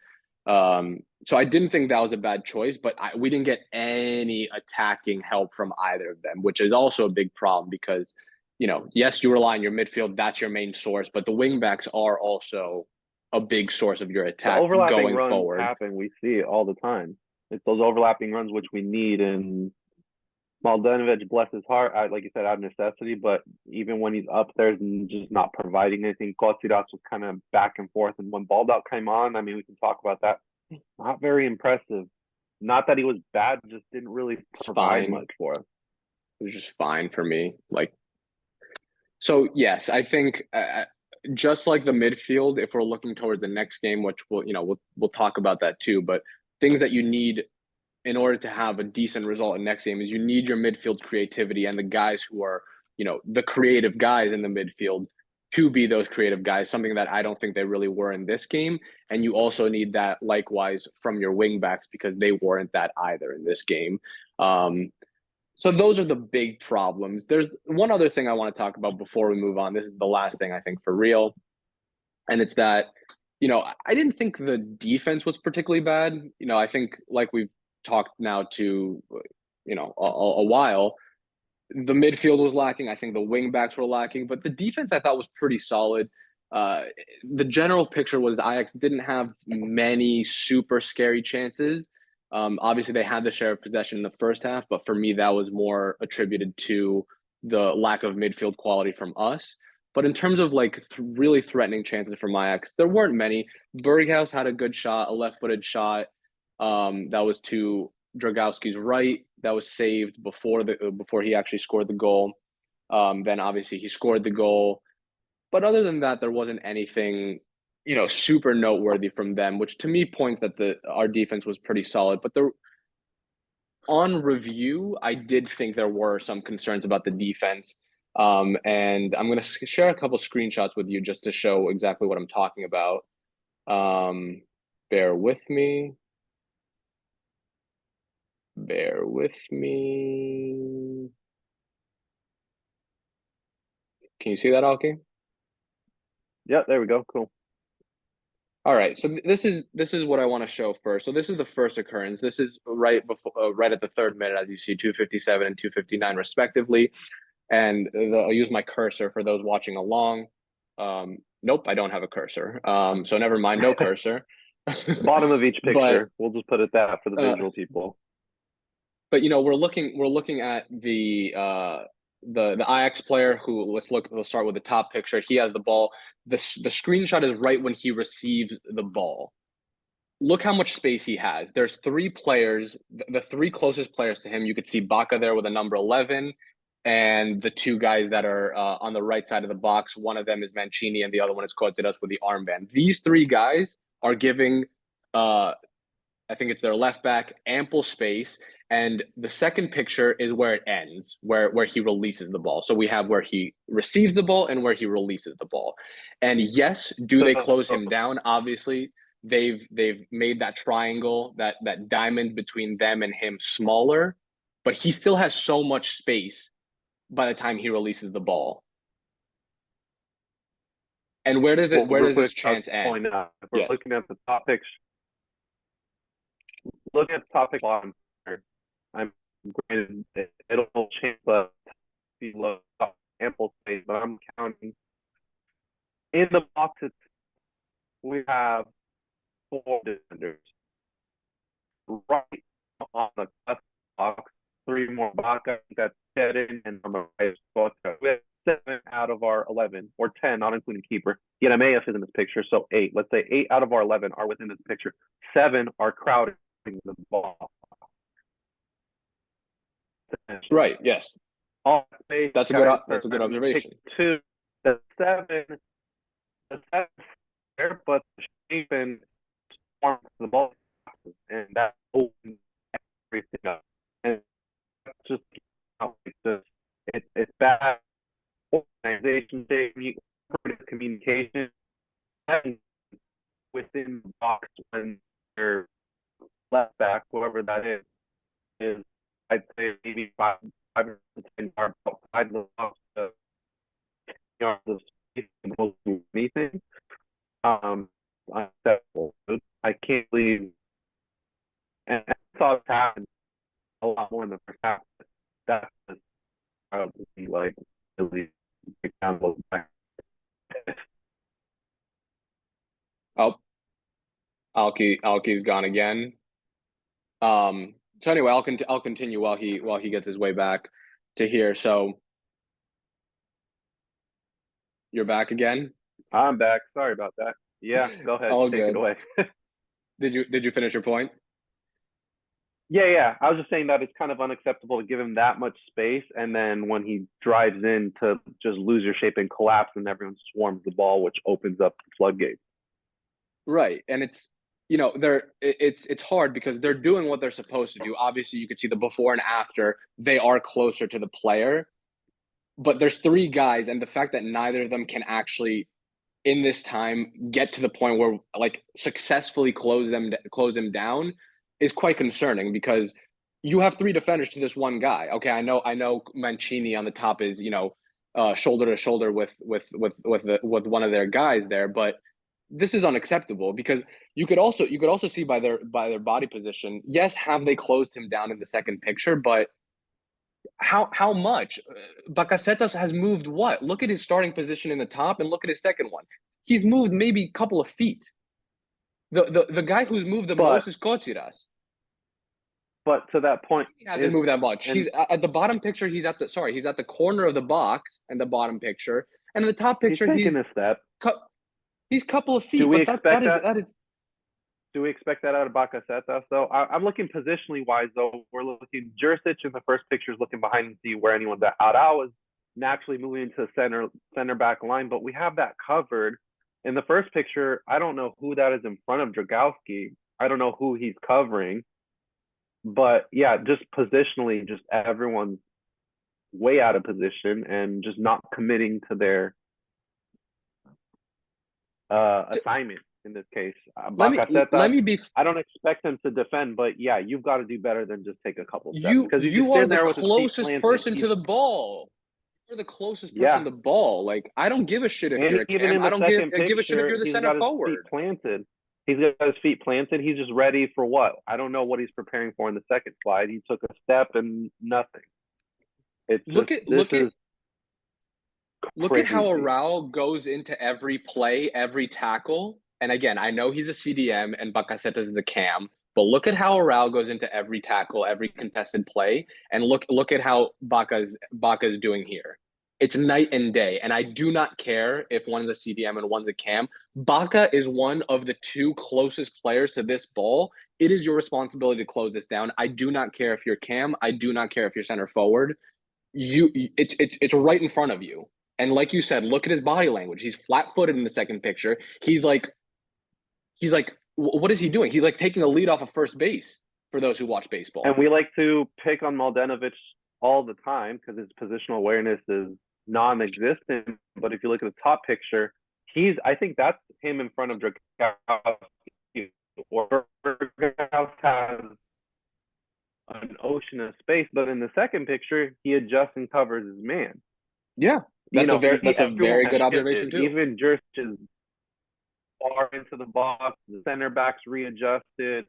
So I didn't think that was a bad choice, but we didn't get any attacking help from either of them, which is also a big problem because, yes, you rely on your midfield, that's your main source, but the wing backs are also a big source of your The attack overlapping going runs forward. happen. We see it all the time. It's those overlapping runs which we need. And Maldenovic, bless his heart, like you said, out of necessity. But even when he's up there and just not providing anything, Kotsiras was kind of back and forth. And when Baldock came on, I mean, we can talk about that. Not very impressive. Not that he was bad, just didn't really provide much for us. It was just fine for me. So yes, I think just like the midfield, if we're looking toward the next game, which we'll talk about that too, but things that you need in order to have a decent result in next game is you need your midfield creativity and the guys who are, the creative guys in the midfield to be those creative guys, something that I don't think they really were in this game. And you also need that likewise from your wing backs because they weren't that either in this game. So those are the big problems. There's one other thing I want to talk about before we move on. This is the last thing I think for real. And it's that, I didn't think the defense was particularly bad. I think like we've talked now to, a while, the midfield was lacking. I think the wing backs were lacking, but the defense I thought was pretty solid. The general picture was Ajax didn't have many super scary chances. Obviously, they had the share of possession in the first half, but for me, that was more attributed to the lack of midfield quality from us. But in terms of really threatening chances from Ajax, there weren't many. Berghaus had a good shot, a left-footed shot that was to Dragowski's right. That was saved before he actually scored the goal. Then obviously he scored the goal. But other than that, there wasn't anything, super noteworthy from them, which to me points that our defense was pretty solid. But on review, I did think there were some concerns about the defense. And I'm going to share a couple screenshots with you just to show exactly what I'm talking about. Bear with me. Bear with me. Can you see that, Alki? Yeah, there we go. Cool. All right, so this is what I want to show first. So this is the first occurrence. This is right before, right at the 3rd minute, as you see, 2:57 and 2:59 respectively. And I'll use my cursor for those watching along. Nope, I don't have a cursor. So never mind, no cursor. Bottom of each picture. But, we'll just put it that for the visual people. But we're looking at the Ajax player who let's start with the top picture. He has the ball. The screenshot is right when he receives the ball. Look how much space he has. There's 3 players, the 3 closest players to him. You could see Baca there with a number 11, and the 2 guys that are on the right side of the box. One of them is Mancini, and the other one is Kotsiras with the armband. These 3 guys are giving, I think it's their left back, ample space. And the second picture is where it ends, where he releases the ball. So we have where he receives the ball and where he releases the ball. And yes, do they close him down? Obviously, they've made that triangle, that diamond between them and him smaller, but he still has so much space by the time he releases the ball. And where does this chance end? If we're looking at the top picture, look at the top picture bottom. I'm granted it'll change, but ample space. But I'm counting in the boxes. We have 4 defenders. Right on the left box, 3 more Baca. That's Shedden and on the right is we have 7 out of our 11, or 10, not including keeper. Yet Ameas is in this picture, so 8. Let's say 8 out of our 11 are within this picture. 7 are crowding the ball. Right. Yes. That's a good observation. 2, the 7 there, but the shape and form of the ball, and that opens everything up. And that's just it's bad organization, communication within the box when you're left back, whoever that is I'd say maybe 5 to 10 yards outside the box to yards of space and do anything. I can't believe, and I saw it happen a lot more in the first half. That's probably like really big down low back. Oh, Alki's gone again. So anyway, I'll continue while he gets his way back to here. So you're back again? I'm back. Sorry about that. Yeah, go ahead. All Take good. it away. Did you finish your point? Yeah. I was just saying that it's kind of unacceptable to give him that much space, and then when he drives in to just lose your shape and collapse, and everyone swarms the ball, which opens up the floodgates. Right, and it's it's hard because they're doing what they're supposed to do. Obviously, you could see the before and after. They are closer to the player, but there's 3 guys, and the fact that neither of them can actually, in this time, get to the point where like successfully close him down is quite concerning, because you have 3 defenders to this one guy. Okay, I know Mancini on the top is shoulder to shoulder with one of their guys there, but this is unacceptable, because you could also see by their body position. Yes, have they closed him down in the second picture, but how much? Bakasetas has moved what? Look at his starting position in the top and look at his second one. He's moved maybe a couple of feet. The guy who's moved the most is Kotsiras. But to that point, he hasn't moved that much. He's at the bottom picture. He's at the corner of the box in the bottom picture, and in the top picture, he's taking a step. He's a couple of feet. Do we but expect that is. Do we expect that out of Bakasetas, though? I'm looking positionally wise, though. We're looking Jurisic in the first picture is looking behind to see where anyone's at. Arao is naturally moving into the center back line, but we have that covered. In the first picture, I don't know who that is in front of Dragowski. I don't know who he's covering. But yeah, just positionally, just everyone's way out of position and just not committing to their assignment in this case. Let me be. I don't expect him to defend, but yeah, you've got to do better than just take a couple steps. You are the closest person to the ball. You're the closest person Yeah. to the ball. Like, I don't give a shit if And you're a even cam. in I the don't second give a shit if picture, you're the he's center got his feet forward. planted. He's got his feet planted. He's just ready for what? I don't know what he's preparing for in the second slide. He took a step and nothing. It's just Look at how crazy. Arau goes into every play, every tackle. And again, I know he's a CDM and Bakasetas is a cam, but look at how Arau goes into every tackle, every contested play, and look at how Baka's doing here. It's night and day, and I do not care if one's a CDM and one's a cam. Baka is one of the two closest players to this ball. It is your responsibility to close this down. I do not care if you're cam. I do not care if you're center forward. It's right in front of you. And like you said, look at his body language. He's flat-footed in the second picture. He's like, what is he doing? He's like taking a lead off of first base for those who watch baseball. And we like to pick on Mladenovic all the time because his positional awareness is non-existent. But if you look at the top picture, I think that's him in front of Dragowski. Or Dragowski has an ocean of space, but in the second picture, he adjusts and covers his man. Yeah, that's a very good observation too. Even Jurich is far into the box. The center backs readjusted.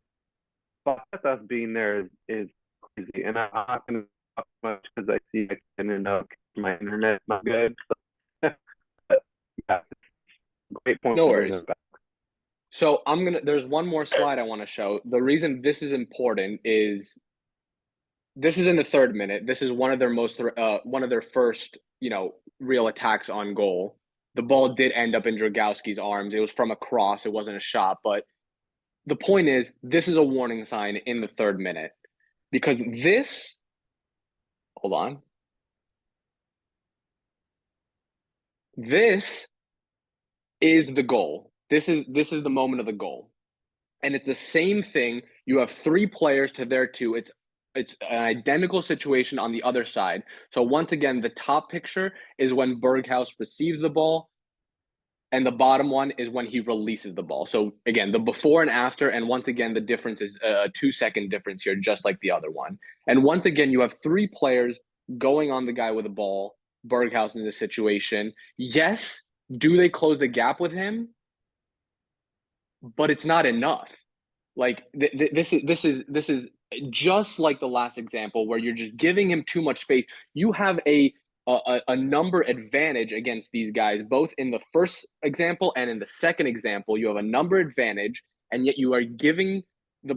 But us being there is crazy, and I'm not going to talk much because I see it and my internet's not good. So, but, yeah, great point. No worries. So there's one more slide I want to show. The reason this is important is this is in the third minute. This is one of their first, real attacks on goal. The ball did end up in Dragowski's arms. It was from a cross. It wasn't a shot, but the point is, this is a warning sign in the third minute because hold on. This is the goal. This is the moment of the goal. And it's the same thing. You have three players to their two. It's an identical situation on the other side. So once again, the top picture is when Berghaus receives the ball, and the bottom one is when he releases the ball. So again, the before and after, and once again, the difference is a 2-second difference here, just like the other one. And once again, you have three players going on the guy with the ball, Berghaus in this situation. Yes, do they close the gap with him? But it's not enough. Like this is just like the last example where you're just giving him too much space. You have a number advantage against these guys, both in the first example and in the second example. You have a number advantage, and yet you are giving the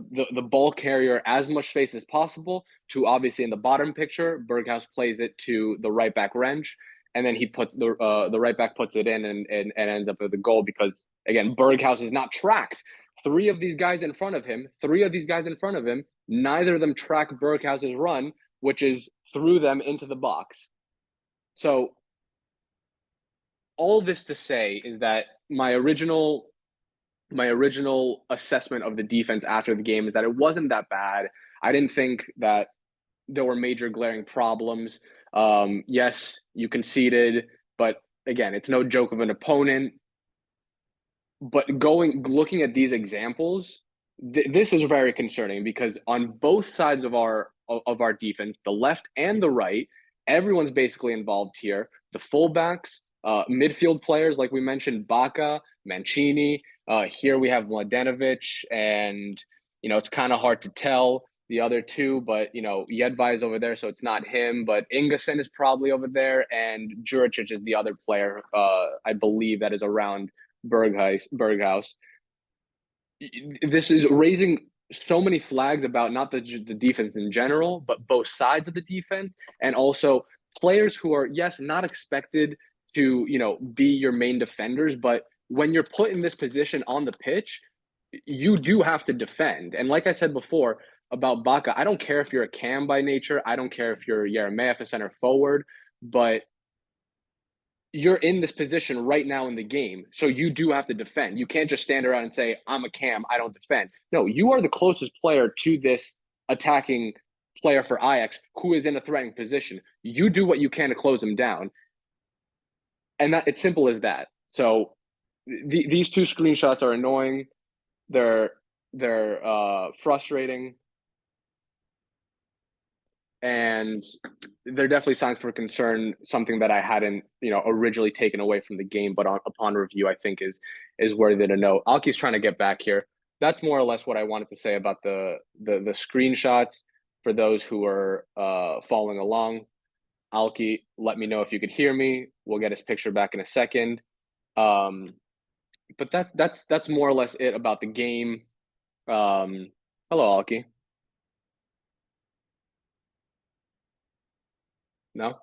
ball carrier as much space as possible to, obviously in the bottom picture, Berghaus plays it to the right back Wrench, and then he puts the right back puts it in and ends up with a goal because, again, Berghaus is not tracked. Three of these guys in front of him, neither of them track Berghaus's run, which is through them into the box. So all this to say is that my original assessment of the defense after the game is that it wasn't that bad. I didn't think that there were major glaring problems. Yes, you conceded, but again, it's no joke of an opponent. But looking at these examples, this is very concerning because on both sides of our defense, the left and the right, everyone's basically involved here. The fullbacks, midfield players, like we mentioned, Baka, Mancini. Here we have Mladenovic, and it's kind of hard to tell the other two, but Jedvaj is over there, so it's not him. But Ingason is probably over there, and Juricic is the other player, I believe, that is around Berghaus. This is raising so many flags about not the defense in general, but both sides of the defense, and also players who are, yes, not expected to be your main defenders, but when you're put in this position on the pitch, you do have to defend. And like I said before about Baka, I don't care if you're a cam by nature, I don't care if you're Yeremyev, a center forward, but you're in this position right now in the game, so you do have to defend. You can't just stand around and say, I'm a cam, I don't defend. No, you are the closest player to this attacking player for Ajax who is in a threatening position. You do what you can to close him down. And it's simple as that. So these two screenshots are annoying. They're frustrating. and there are definitely signs for concern. Something that I hadn't, originally taken away from the game, but upon review, I think is worthy to know. Alki's trying to get back here. That's more or less what I wanted to say about the screenshots for those who are following along. Alki, let me know if you could hear me. We'll get his picture back in a second. But that's more or less it about the game. Hello, Alki. No?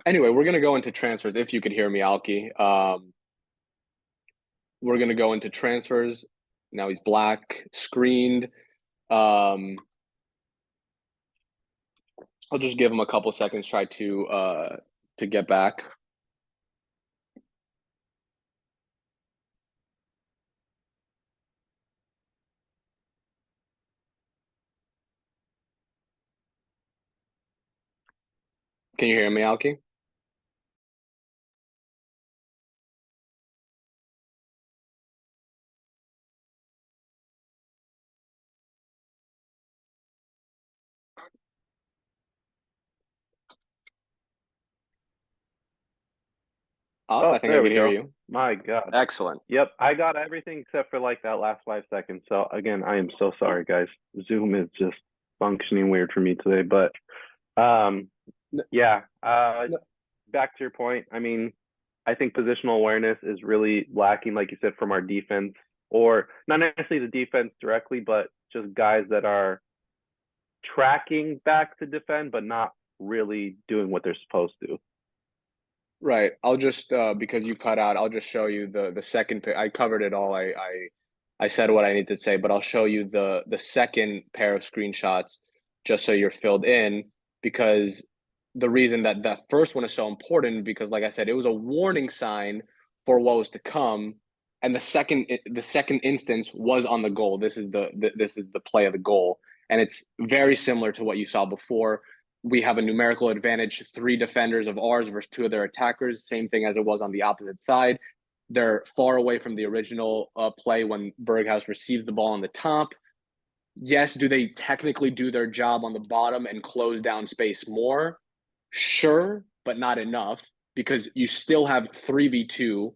Anyway, we're going to go into transfers if you could hear me, Alki. We're going to go into transfers. Now he's black, screened. I'll just give him a couple seconds, try to get back. Can you hear me, Alki? I think I there can we hear go. you. My God. Excellent. Yep, I got everything except for like that last 5 seconds. So again, I am so sorry, guys. Zoom is just functioning weird for me today. But yeah, back to your point. I mean, I think positional awareness is really lacking, like you said, from our defense, or not necessarily the defense directly, but just guys that are tracking back to defend, but not really doing what they're supposed to. Right. I'll just because you cut out, I'll just show you the second I covered it all. I said what I need to say, but I'll show you the second pair of screenshots just so you're filled in, because the reason that that first one is so important, because like I said, it was a warning sign for what was to come, and the second instance was on the goal. This is the play of the goal, and it's very similar to what you saw before. We have a numerical advantage, 3 defenders of ours versus 2 of their attackers, same thing as it was on the opposite side. They're far away from the original play when Berghaus receives the ball on the top. Yes, do they technically do their job on the bottom and close down space more? Sure, but not enough, because you still have 3v2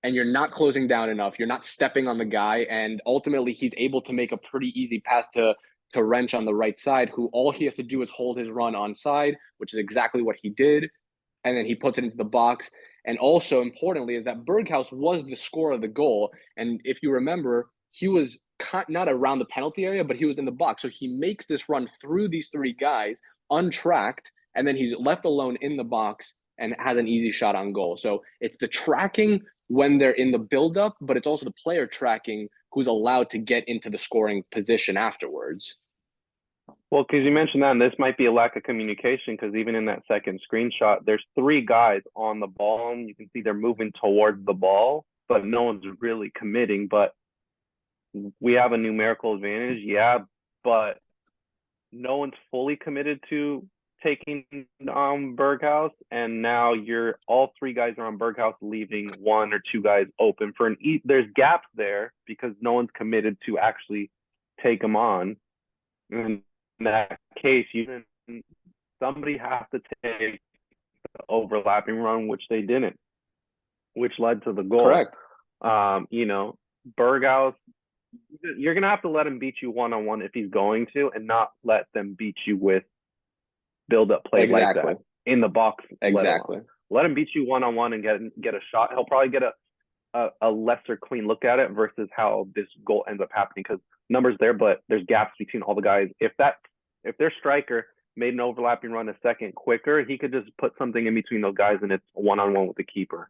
and you're not closing down enough. You're not stepping on the guy, and ultimately he's able to make a pretty easy pass to Wrench on the right side, who all he has to do is hold his run on side, which is exactly what he did, and then he puts it into the box. And also importantly is that Berghaus was the scorer of the goal, and if you remember, he was not around the penalty area, but he was in the box. So he makes this run through these 3 guys untracked, and then he's left alone in the box and has an easy shot on goal. So it's the tracking when they're in the buildup, but it's also the player tracking who's allowed to get into the scoring position afterwards. Well, because you mentioned that, and this might be a lack of communication, because even in that second screenshot, there's 3 guys on the ball, and you can see they're moving towards the ball, but no one's really committing. But we have a numerical advantage, yeah, but no one's fully committed to taking Berghaus, and now all 3 guys are on Berghaus, leaving 1 or 2 guys open for there's gaps there because no one's committed to actually take them on. In that case, somebody has to take the overlapping run, which they didn't, which led to the goal. Correct. Berghaus, you're gonna have to let him beat you one-on-one if he's going to, and not let them beat you with build-up play like that in the box. Exactly. Let him beat you one-on-one and get a shot. He'll probably get a lesser clean look at it versus how this goal ends up happening, because numbers there, but there's gaps between all the guys. If their striker made an overlapping run a second quicker, he could just put something in between those guys, and it's one-on-one with the keeper.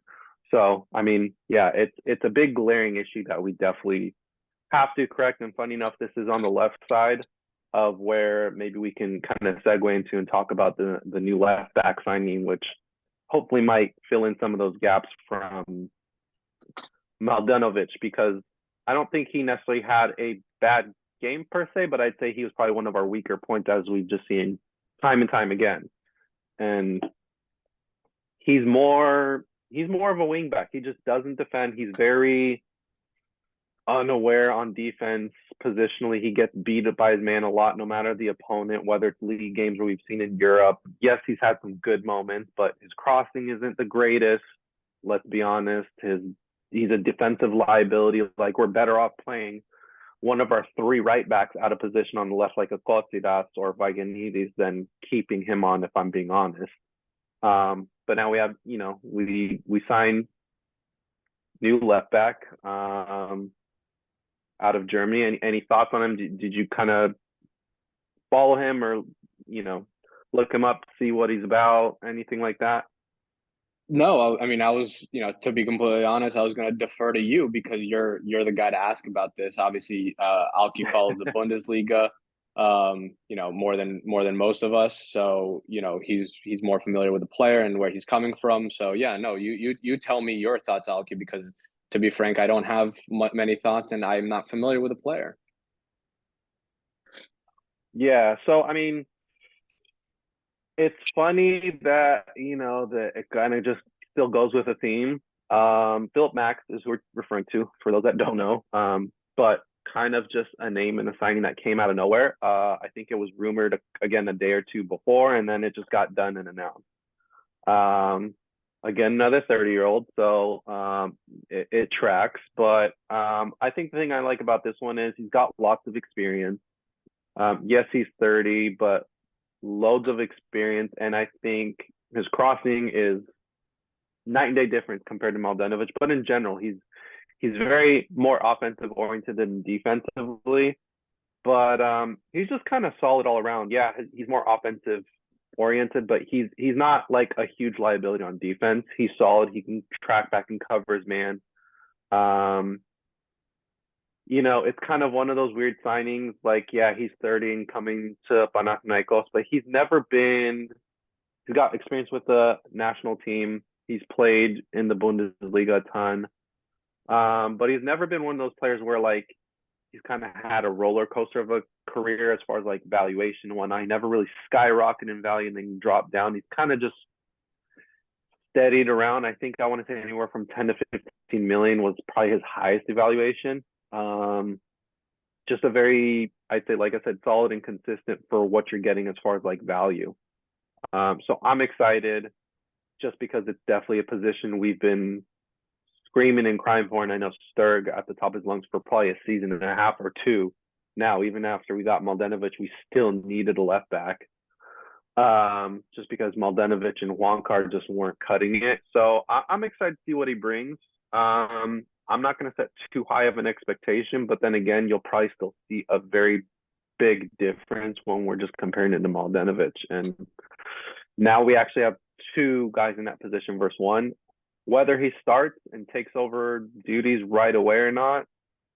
So, I mean, yeah, it's a big glaring issue that we definitely have to correct. And funny enough, this is on the left side of where maybe we can kind of segue into and talk about the new left back signing, which hopefully might fill in some of those gaps from Mladenovic, because I don't think he necessarily had a bad game per se, but I'd say he was probably one of our weaker points, as we've just seen time and time again. And he's more he's more of a wing back. He just doesn't defend. He's very unaware on defense. Positionally, he gets beat by his man a lot, no matter the opponent, whether it's league games or we've seen in Europe. Yes, he's had some good moments, but his crossing isn't the greatest. Let's be honest. He's a defensive liability. Like, we're better off playing one of our three right backs out of position on the left, like a Kostas or Vagianidis, than keeping him on, if I'm being honest. But now we have, we signed new left back out of Germany. Any thoughts on him? Did you kind of follow him, or look him up, see what he's about, anything like that? No, I mean, I was, to be completely honest, I was going to defer to you because you're the guy to ask about this. Obviously, Alki follows the Bundesliga, more than most of us. So, he's more familiar with the player and where he's coming from. So, yeah, no, you tell me your thoughts, Alki, because to be frank, I don't have many thoughts and I'm not familiar with the player. Yeah, so I mean, it's funny that that it kind of just still goes with a theme. Philip Max is who we're referring to, for those that don't know. But kind of just a name and a signing that came out of nowhere. I think it was rumored again a day or two before, and then it just got done and announced. Again, another 30-year-old, so it tracks. But I think the thing I like about this one is he's got lots of experience. Yes, he's 30, but loads of experience, and I think his crossing is night and day difference compared to Mladenovic. But in general, he's very more offensive oriented than defensively. But he's just kind of solid all around. Yeah, he's more offensive oriented, but he's not like a huge liability on defense. He's solid. He can track back and cover his man. It's kind of one of those weird signings. Like, yeah, he's 30 and coming to Panathinaikos, but he's got experience with the national team. He's played in the Bundesliga a ton. But he's never been one of those players where, like, he's kind of had a roller coaster of a career as far as, like, valuation and whatnot. He never really skyrocketed in value and then dropped down. He's kind of just steadied around. I think I want to say anywhere from 10 to 15 million was probably his highest evaluation. Just a very, I'd say, like I said, solid and consistent for what you're getting as far as like value. So I'm excited just because it's definitely a position we've been screaming and crying for. And I know Sturg at the top of his lungs for probably a season and a half or two. Now, even after we got Mladenovic, we still needed a left back. Just because Mladenovic and Juankar just weren't cutting it. So I'm excited to see what he brings. I'm not going to set too high of an expectation, but then again, you'll probably still see a very big difference when we're just comparing it to Mladenovic. And now we actually have two guys in that position versus one. Whether he starts and takes over duties right away or not,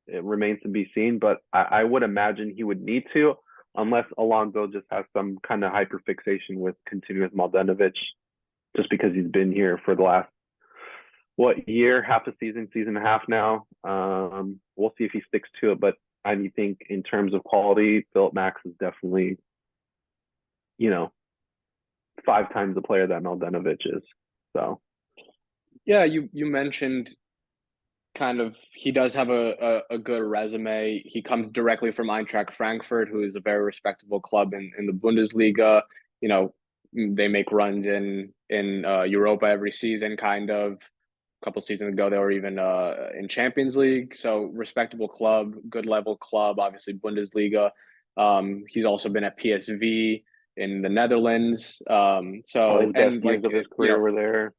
it remains to be seen. But I would imagine he would need to, unless Alonso just has some kind of hyperfixation with continuous Mladenovic, just because he's been here for the last year, half a season and a half now. We'll see if he sticks to it, but I think in terms of quality, Philip Max is definitely 5 times the player that Mladenovic is. So yeah, you mentioned kind of he does have a good resume. He comes directly from Eintracht Frankfurt, who is a very respectable club in the Bundesliga. They make runs in Europa every season, kind of. A couple seasons ago, they were even in Champions League. So respectable club, good level club, obviously Bundesliga. He's also been at PSV in the Netherlands. and like of his career were there.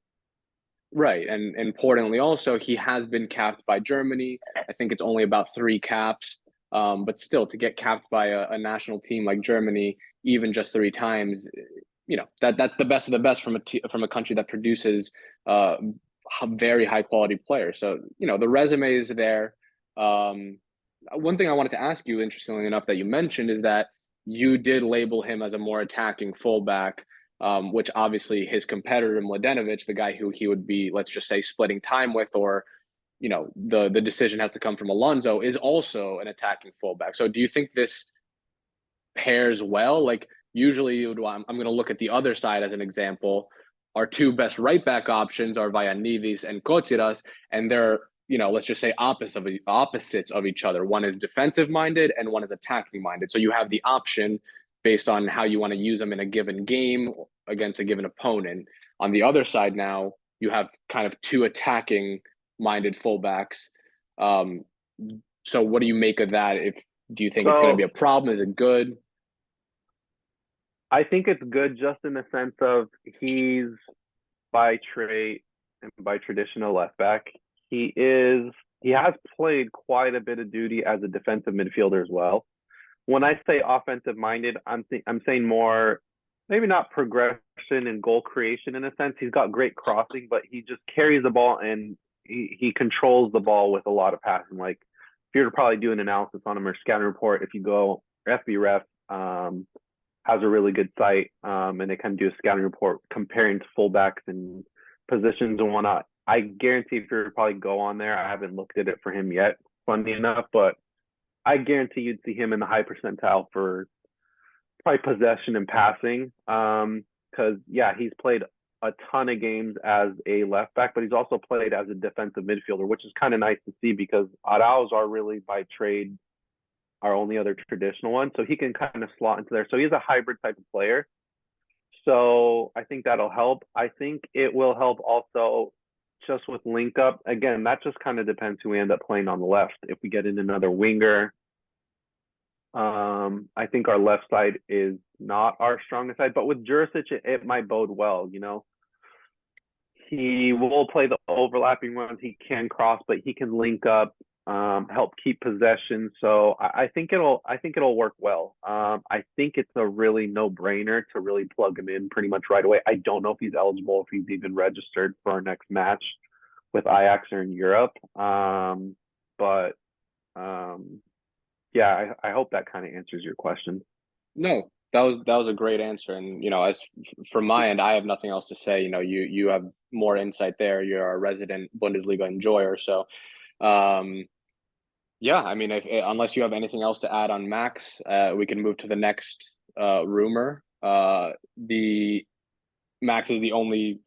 Right. And importantly, also, he has been capped by Germany. I think it's only about 3 caps. But still, to get capped by a national team like Germany, even just 3 times, that's the best of the best from a country that produces very high quality players. So, the resume is there. One thing I wanted to ask you, interestingly enough, that you mentioned is that you did label him as a more attacking fullback, which obviously his competitor, Mladenovic, the guy who he would be, let's just say, splitting time with, or, the decision has to come from Alonso, is also an attacking fullback. So do you think this pairs well? Like, usually I'm going to look at the other side as an example. our two best right back options are via Neves and Kotsiras, and they're, let's just say opposites of each other. One is defensive minded and one is attacking minded. So you have the option based on how you want to use them in a given game against a given opponent. On the other side now, you have kind of two attacking minded fullbacks. So what do you make of that? Do you think it's going to be a problem? Is it good? I think it's good just in the sense of he's by trade and by traditional left back. He has played quite a bit of duty as a defensive midfielder as well. When I say offensive minded, I'm saying more, maybe not progression and goal creation in a sense. He's got great crossing, but he just carries the ball and he controls the ball with a lot of passing. Like if you're to probably do an analysis on him or scouting report, if you go FBref has a really good site and they kind of do a scouting report comparing to fullbacks and positions and whatnot. I guarantee if you're to probably go on there, I haven't looked at it for him yet, funny enough, but I guarantee you'd see him in the high percentile for probably possession and passing. Because he's played a ton of games as a left back, but he's also played as a defensive midfielder, which is kind of nice to see because Arauz are really by trade our only other traditional one. So he can kind of slot into there. So he's a hybrid type of player. So I think that'll help. I think it will help also just with link up. Again, that just kind of depends who we end up playing on the left. If we get in another winger, I think our left side is not our strongest side, but with Jurisic, it might bode well, He will play the overlapping runs. He can cross, but he can link up, help keep possession. So I think it'll work well. I think it's a really no-brainer to really plug him in pretty much right away. I don't know if he's eligible, if he's even registered for our next match with Ajax or in Europe. I hope that kind of answers your question. No, that was a great answer. And, as from my end, I have nothing else to say. You have more insight there. You're a resident Bundesliga enjoyer. So, unless you have anything else to add on Max, we can move to the next rumor. The Max is the only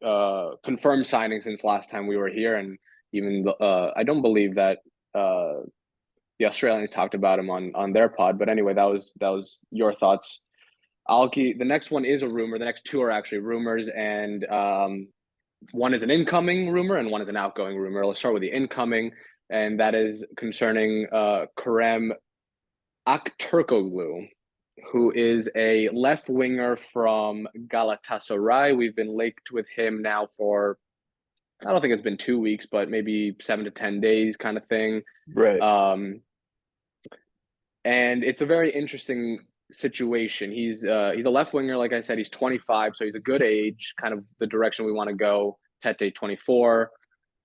confirmed signing since last time we were here, and even I don't believe that the Australians talked about him on their pod. But anyway, that was your thoughts. Alki, the next one is a rumor. The next two are actually rumors, and one is an incoming rumor and one is an outgoing rumor. Let's start with the incoming, and that is concerning Foti Akturkoglou, who is a left winger from Galatasaray. We've been linked with him now for, I don't think it's been 2 weeks, but maybe 7 to 10 days kind of thing. Right. And it's a very interesting situation. He's a left winger, like I said. He's 25, so he's a good age, kind of the direction we want to go. Tete 24,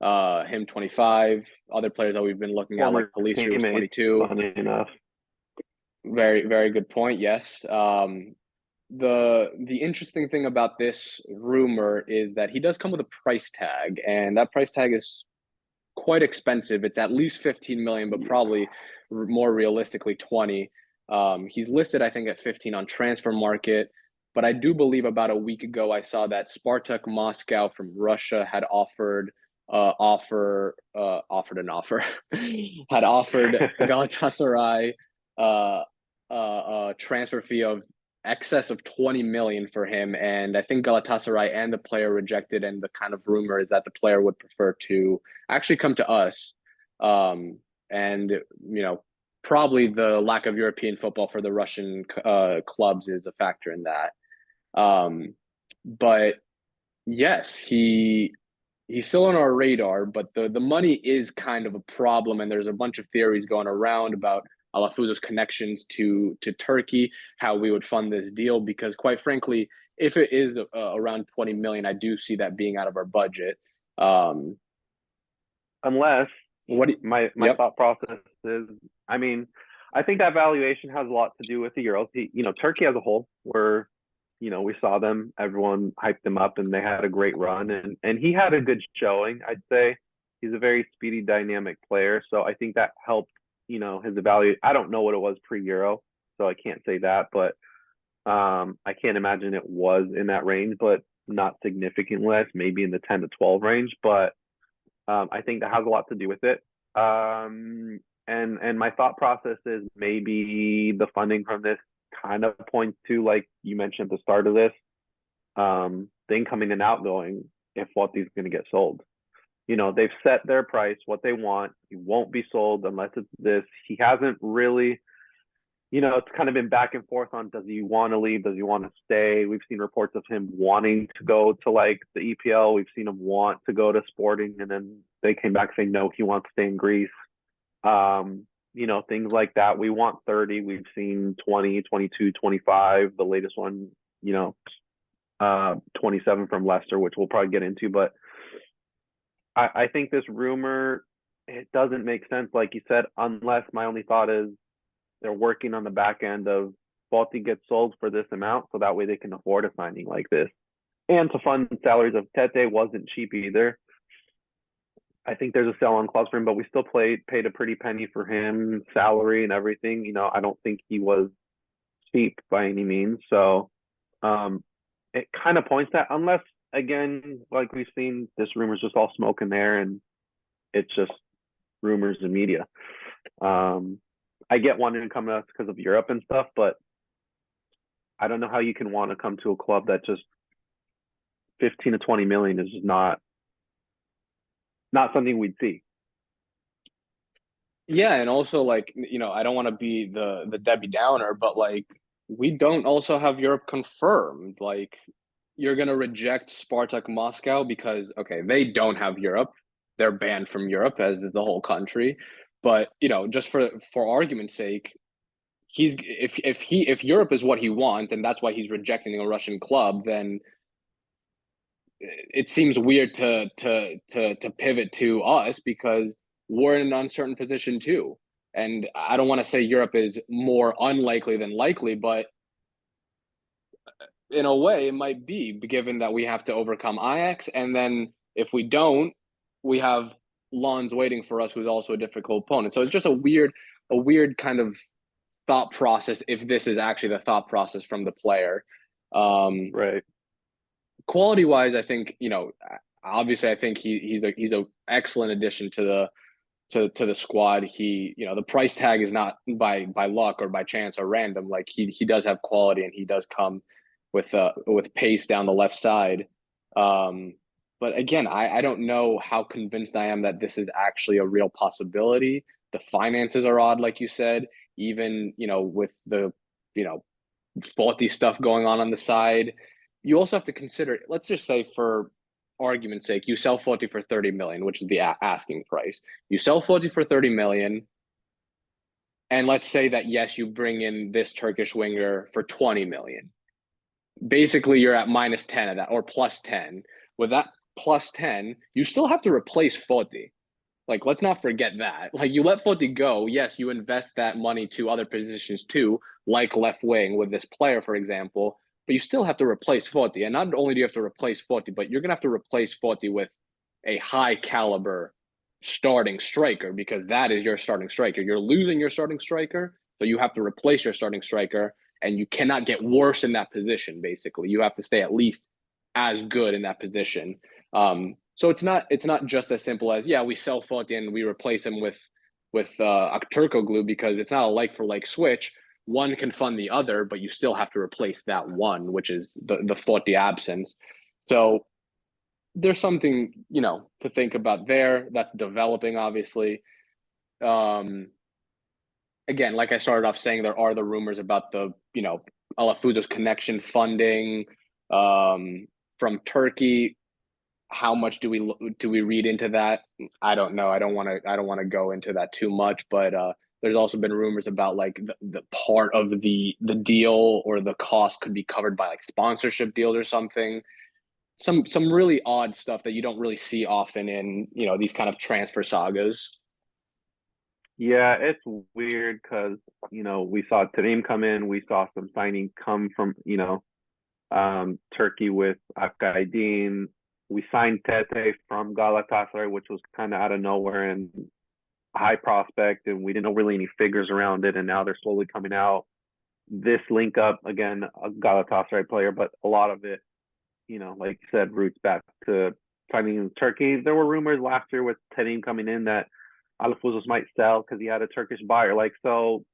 him 25. Other players that we've been looking at, like Pulisic, was 22. Funny enough. Very, very good point. Yes. The interesting thing about this rumor is that he does come with a price tag, and that price tag is quite expensive. It's at least 15 million, but probably more realistically 20. He's listed, I think, at 15 on Transfer Market, but I do believe about a week ago I saw that Spartak Moscow from Russia had offered had offered Galatasaray a transfer fee of excess of 20 million for him, and I think Galatasaray and the player rejected, and the kind of rumor is that the player would prefer to actually come to us. And probably the lack of European football for the Russian clubs is a factor in that. But yes, he's still on our radar, but the money is kind of a problem, and there's a bunch of theories going around about Alafuzo's connections to Turkey, how we would fund this deal, because quite frankly, if it is around 20 million, I do see that being out of our budget. Unless my yep. thought process is, I think that valuation has a lot to do with the Euros. Turkey as a whole, we saw them, everyone hyped them up, and they had a great run, and he had a good showing. I'd say he's a very speedy, dynamic player, so I think that helped his value. I don't know what it was pre-Euro, so I can't say that, but I can't imagine it was in that range. But not significantly less, maybe in the 10 to 12 range, but I think that has a lot to do with it. And my thought process is maybe the funding from this kind of points to, like you mentioned at the start of this, the incoming and outgoing if Foti's going to get sold. You know, they've set their price, what they want. He won't be sold unless it's this. He hasn't really, you know, it's kind of been back and forth on, does he want to leave? Does he want to stay? We've seen reports of him wanting to go to like the EPL. We've seen him want to go to Sporting, and then they came back saying no, he wants to stay in Greece. You know, things like that. We want 30. We've seen 20, 22, 25. The latest one, you know, 27 from Leicester, which we'll probably get into. But I think this rumor, it doesn't make sense, like you said, unless my only thought is they're working on the back end of Foti gets sold for this amount, so that way they can afford a signing like this. And to fund salaries of Tete wasn't cheap either. I think there's a sell-on clause for him, but we still paid a pretty penny for him, salary and everything. You know, I don't think he was cheap by any means. So it kind of points that, unless, again, like we've seen, this rumor's just all smoke in there and it's just rumors and media. I get wanting to come to us because of Europe and stuff, but I don't know how you can want to come to a club that just 15 to 20 million is just not something we'd see. Yeah, and also, like, you know, I don't want to be the Debbie Downer, but like, we don't also have Europe confirmed. Like, you're gonna reject Spartak Moscow because, okay, they don't have Europe. They're banned from Europe, as is the whole country. But, you know, just for argument's sake, if Europe is what he wants and that's why he's rejecting a Russian club, then it seems weird to pivot to us because we're in an uncertain position too. And I don't want to say Europe is more unlikely than likely, but in a way it might be, given that we have to overcome Ajax, and then if we don't, we have Lons waiting for us, who's also a difficult opponent. So it's just a weird kind of thought process, if this is actually the thought process from the player. Right. Quality wise, I think, you know, obviously I think he's a excellent addition to the squad. He, you know, the price tag is not by luck or by chance or random. Like, he does have quality and he does come with pace down the left side. But again, I don't know how convinced I am that this is actually a real possibility. The finances are odd, like you said, even, you know, with the, you know, faulty stuff going on the side. You also have to consider, let's just say for argument's sake, you sell Foti for 30 million, which is the asking price. You sell Foti for 30 million, and let's say that, yes, you bring in this Turkish winger for 20 million. Basically, you're at minus 10 of that, or plus 10. With that plus 10, you still have to replace Foti. Like, let's not forget that. Like, you let Foti go, yes, you invest that money to other positions too, like left wing with this player, for example, but you still have to replace Foti. And not only do you have to replace Foti, but you're going to have to replace Foti with a high caliber starting striker, because that is your starting striker. You're losing your starting striker, so you have to replace your starting striker, and you cannot get worse in that position, basically. You have to stay at least as good in that position. So it's not just as simple as, yeah, we sell Foti and we replace him with Akturkoglou, because it's not a like for like switch. One can fund the other, but you still have to replace that one, which is the Foti absence. So there's something, you know, to think about there. That's developing, obviously. Again, like I started off saying, there are the rumors about the, you know, Alafudo's connection funding from Turkey. How much do we read into that? I don't know. I don't want to go into that too much, but there's also been rumors about like the part of the deal or the cost could be covered by like sponsorship deals or something. Some really odd stuff that you don't really see often in, you know, these kind of transfer sagas. Yeah, it's weird because, you know, we saw Tarim come in, we saw some signing come from, you know, Turkey with Akaydin. We signed Tete from Galatasaray, which was kind of out of nowhere and a high prospect, and we didn't know really any figures around it, and now they're slowly coming out. This link up, again, a Galatasaray player, but a lot of it like you said, roots back to signing in Turkey. There were rumors last year with Terim coming in that Alafuzos might sell because he had a Turkish buyer. Like, so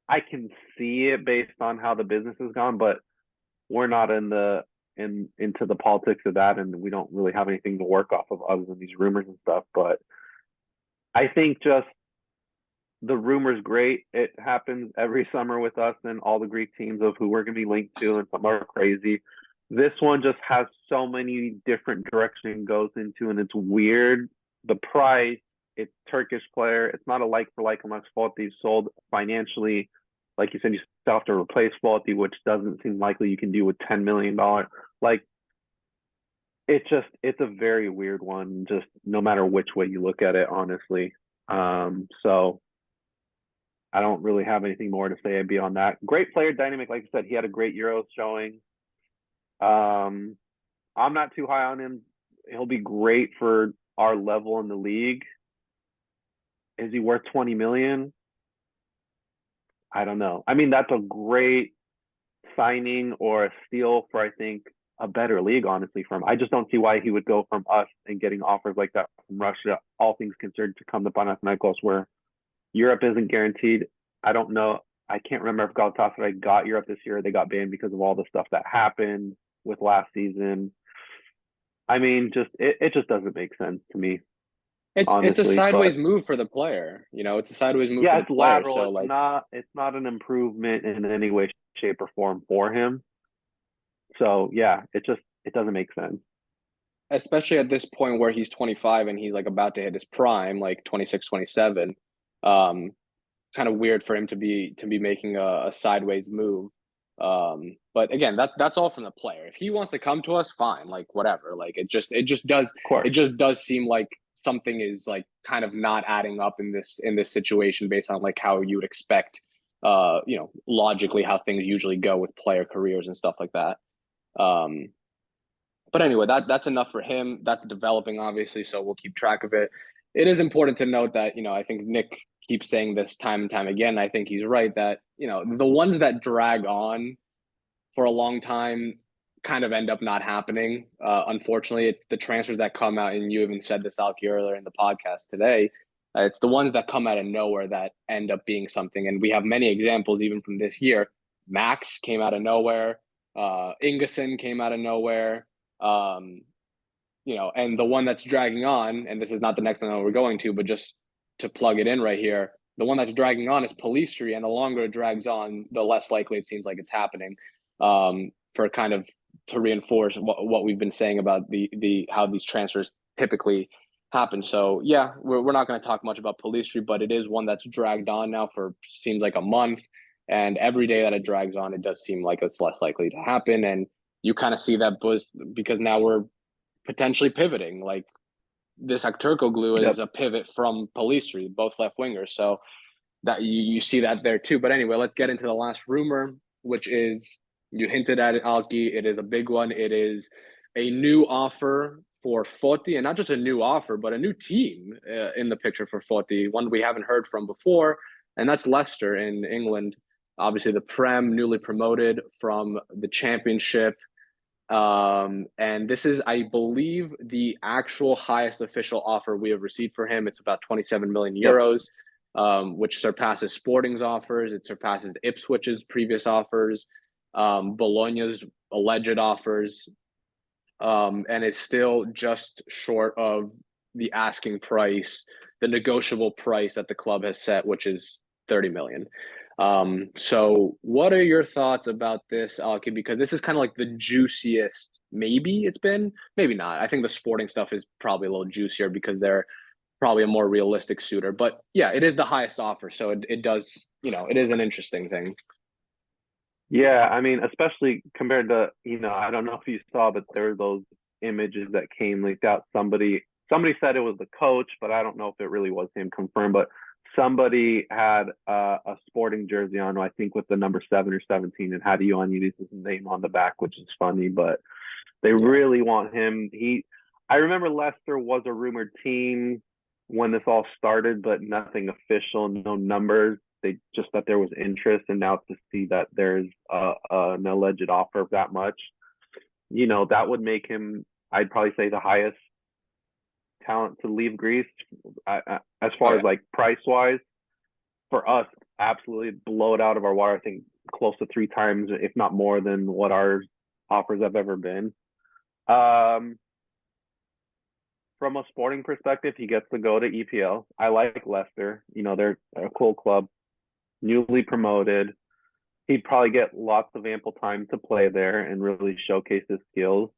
I can see it based on how the business has gone, but we're not into the politics of that, and we don't really have anything to work off of other than these rumors and stuff. But I think just the rumors great. It happens every summer with us and all the Greek teams of who we're going to be linked to, and some are crazy. This one just has so many different directions it goes into, and it's weird. The price, it's Turkish player. It's not a like for like unless Foti sold financially. Like you said, you still have to replace Foti, which doesn't seem likely you can do with $10 million. Like, it's a very weird one, just no matter which way you look at it, honestly. So I don't really have anything more to say beyond that. Great player dynamic, like I said, he had a great Euros showing. I'm not too high on him. He'll be great for our level in the league. Is he worth 20 million? I don't know. I mean, that's a great signing or a steal for, I think, a better league, honestly, from. I just don't see why he would go from us and getting offers like that from Russia, all things considered, to come to Panathinaikos, where Europe isn't guaranteed. I don't know. I can't remember if Galatasaray got Europe this year. They got banned because of all the stuff that happened with last season. I mean, it just doesn't make sense to me. It's a Honestly, sideways but move for the player. It's a sideways move for yeah, the it's player. lateral. So like, It's not an improvement in any way, shape, or form for him. So yeah, it doesn't make sense. especially at this point where he's 25 and he's like about to hit his prime, like 26, 27. Um, Kind of weird for him to be making a sideways move. But again, that's all from the player. If he wants to come to us, fine, like whatever. Like Of course. it just does seem like something is like kind of not adding up in this situation based on like how you would expect logically how things usually go with player careers and stuff like that. Um but anyway, that's enough for him. That's developing, obviously, so we'll keep track of it. It is important to note that, I think Nick keeps saying this time and time again. I think he's right that, the ones that drag on for a long time kind of end up not happening. Unfortunately, it's the transfers that come out, and you even said this, Alki, earlier in the podcast today. It's the ones that come out of nowhere that end up being something. And we have many examples even from this year. Max came out of nowhere. Ingeson came out of nowhere. Um, and the one that's dragging on, and this is not the next one that we're going to, but just to plug it in right here, the one that's dragging on is Palistri, and the longer it drags on, the less likely it seems like it's happening. For kind of to reinforce what we've been saying about the how these transfers typically happen. So yeah, we're not going to talk much about Palistri, but it is one that's dragged on now for seems like a month, and every day that it drags on, it does seem like it's less likely to happen. And you kind of see that boost because now we're potentially pivoting. Like this Akturkoglou Yep. is a pivot from Palistri, both left wingers. So that you see that there too. But anyway, let's get into the last rumor, which is, you hinted at it, Alki. It is a big one. It is a new offer for Foti, and not just a new offer, but a new team in the picture for Foti, one we haven't heard from before, and that's Leicester in England. Obviously, the Prem, newly promoted from the Championship. And this is, I believe, the actual highest official offer we have received for him. It's about 27 million Yep. euros, which surpasses Sporting's offers. It surpasses Ipswich's previous offers, Bologna's alleged offers, and it's still just short of the asking price, the negotiable price that the club has set, which is 30 million. So what are your thoughts about this, Alki? Because this is kind of like the juiciest, maybe it's been, maybe not. I think the Sporting stuff is probably a little juicier because they're probably a more realistic suitor. But yeah, it is the highest offer. So it does, it is an interesting thing. Yeah, I mean, especially compared to, I don't know if you saw, but there were those images that came leaked out. Somebody said it was the coach, but I don't know if it really was him confirmed. But somebody had a Sporting jersey on, I think with the number 7 or 17, and had Ioannidis' name on the back, which is funny. But they really want him. I remember Leicester was a rumored team when this all started, but nothing official, no numbers. They just thought there was interest, and now to see that there's an alleged offer of that much, that would make him, I'd probably say, the highest talent to leave Greece as Oh far yeah. as like price wise. For us, absolutely blow it out of our water. I think close to 3 times, if not more, than what our offers have ever been. Um, from a sporting perspective, he gets to go to EPL. I like Leicester. They're a cool club, newly promoted. He'd probably get lots of ample time to play there and really showcase his skills.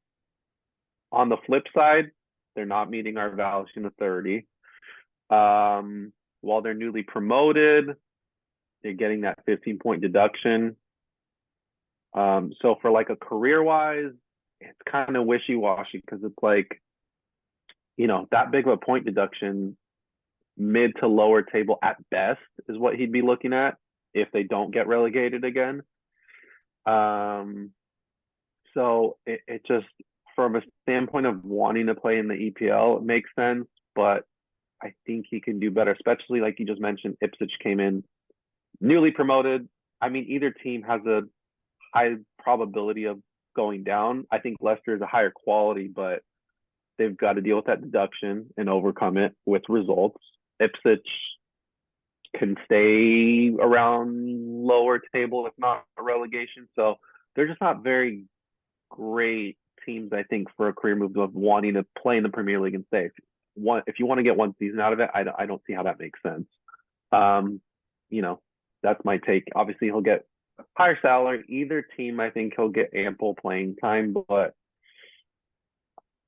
On the flip side, they're not meeting our valuation of 30. While they're newly promoted, they're getting that 15-point deduction. So for like a career wise, it's kind of wishy washy because it's like, that big of a point deduction, mid to lower table at best, is what he'd be looking at if they don't get relegated again. So it just, from a standpoint of wanting to play in the EPL, it makes sense, but I think he can do better, especially like you just mentioned, Ipswich came in newly promoted. I mean, either team has a high probability of going down. I think Leicester is a higher quality, but they've got to deal with that deduction and overcome it with results. Ipswich can stay around lower table, if not a relegation. So they're just not very great teams, I think, for a career move of wanting to play in the Premier League and stay. If you want to get one season out of it, I don't see how that makes sense. You know, that's my take. Obviously, he'll get higher salary. Either team, I think he'll get ample playing time, but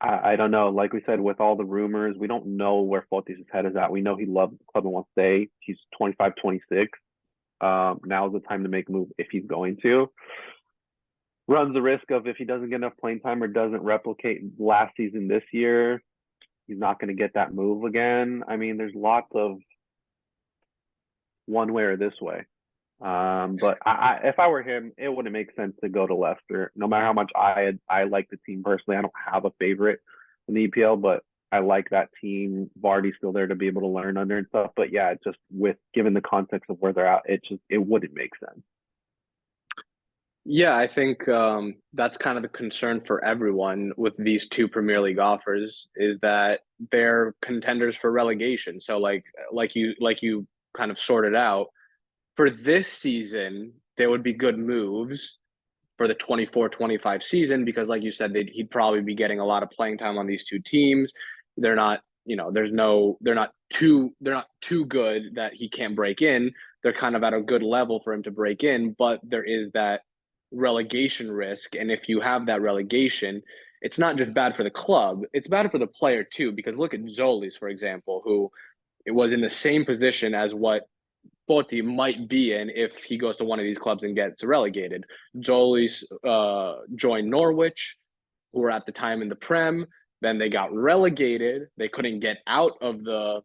I don't know. Like we said, with all the rumors, we don't know where Foti's head is at. We know he loves the club and wants to stay. He's 25, 26. Now is the time to make a move if he's going to. Runs the risk of, if he doesn't get enough playing time or doesn't replicate last season this year, he's not going to get that move again. I mean, there's lots of one way or this way. But if I were him, it wouldn't make sense to go to Leicester. No matter how much I like the team personally, I don't have a favorite in the EPL, but I like that team. Vardy's still there to be able to learn under and stuff. But yeah, just given the context of where they're at, it wouldn't make sense. Yeah, I think that's kind of the concern for everyone with these two Premier League offers, is that they're contenders for relegation. So like you kind of sorted out, for this season, there would be good moves for the 24-25 season because, like you said, he'd probably be getting a lot of playing time on these two teams. They're not, they're not too good that he can't break in. They're kind of at a good level for him to break in, but there is that relegation risk. And if you have that relegation, it's not just bad for the club, it's bad for the player too, because look at Zolis, for example, who it was in the same position as what Foti might be in if he goes to one of these clubs and gets relegated. Jolis joined Norwich, who were at the time in the Prem. Then they got relegated. They couldn't get out of the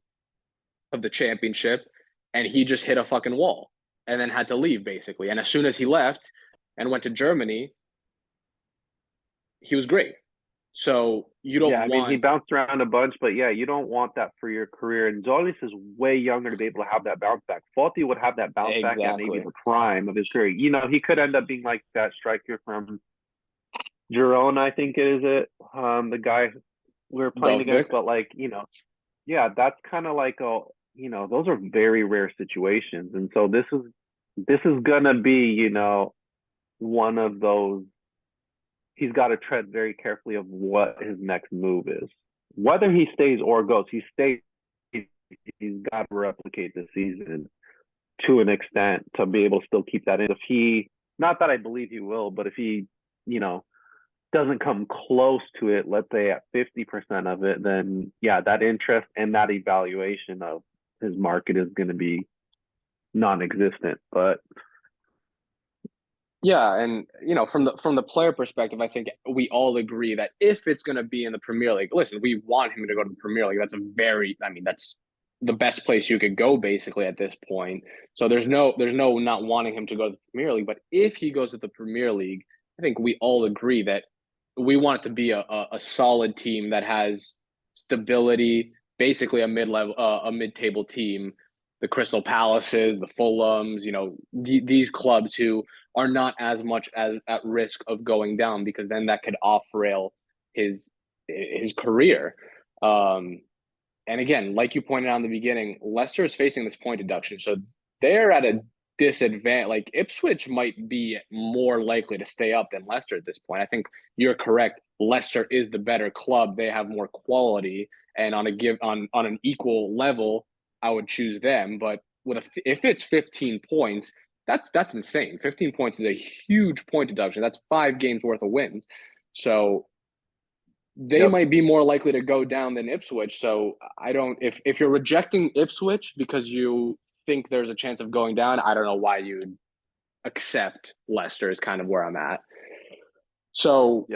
championship, and he just hit a fucking wall and then had to leave basically. And as soon as he left and went to Germany, he was great. So you don't I mean, he want bounced around a bunch, but yeah, you don't want that for your career. And Zolis is way younger to be able to have that bounce back. Foti would have that bounce back at maybe the prime of his career. He could end up being like that striker from Girona, I think it is the guy we were playing against. But yeah, that's kind of like those are very rare situations. And so this is gonna be, one of those. He's got to tread very carefully of what his next move is. Whether he stays or goes, he stays. He's got to replicate this season to an extent to be able to still keep that in. If he, not that I believe he will, but if he, doesn't come close to it, let's say at 50% of it, then yeah, that interest and that evaluation of his market is going to be non-existent. But yeah, and from the player perspective, I think we all agree that if it's going to be in the Premier League, listen, we want him to go to the Premier League. That's the best place you could go basically at this point. So there's no not wanting him to go to the Premier League. But if he goes to the Premier League, I think we all agree that we want it to be a solid team that has stability, basically a mid-table team the Crystal Palaces, the Fulhams, these clubs who are not as much as at risk of going down, because then that could off-rail his career. And again, like you pointed out in the beginning, Leicester is facing this point deduction. So they're at a disadvantage. Like Ipswich might be more likely to stay up than Leicester at this point. I think you're correct. Leicester is the better club. They have more quality. And on an equal level, I would choose them. But if it's 15 points, that's insane. 15 points is a huge point deduction. That's 5 games worth of wins. So they might be more likely to go down than Ipswich. So I don't, if you're rejecting Ipswich because you think there's a chance of going down, I don't know why you'd accept Leicester is kind of where I'm at. So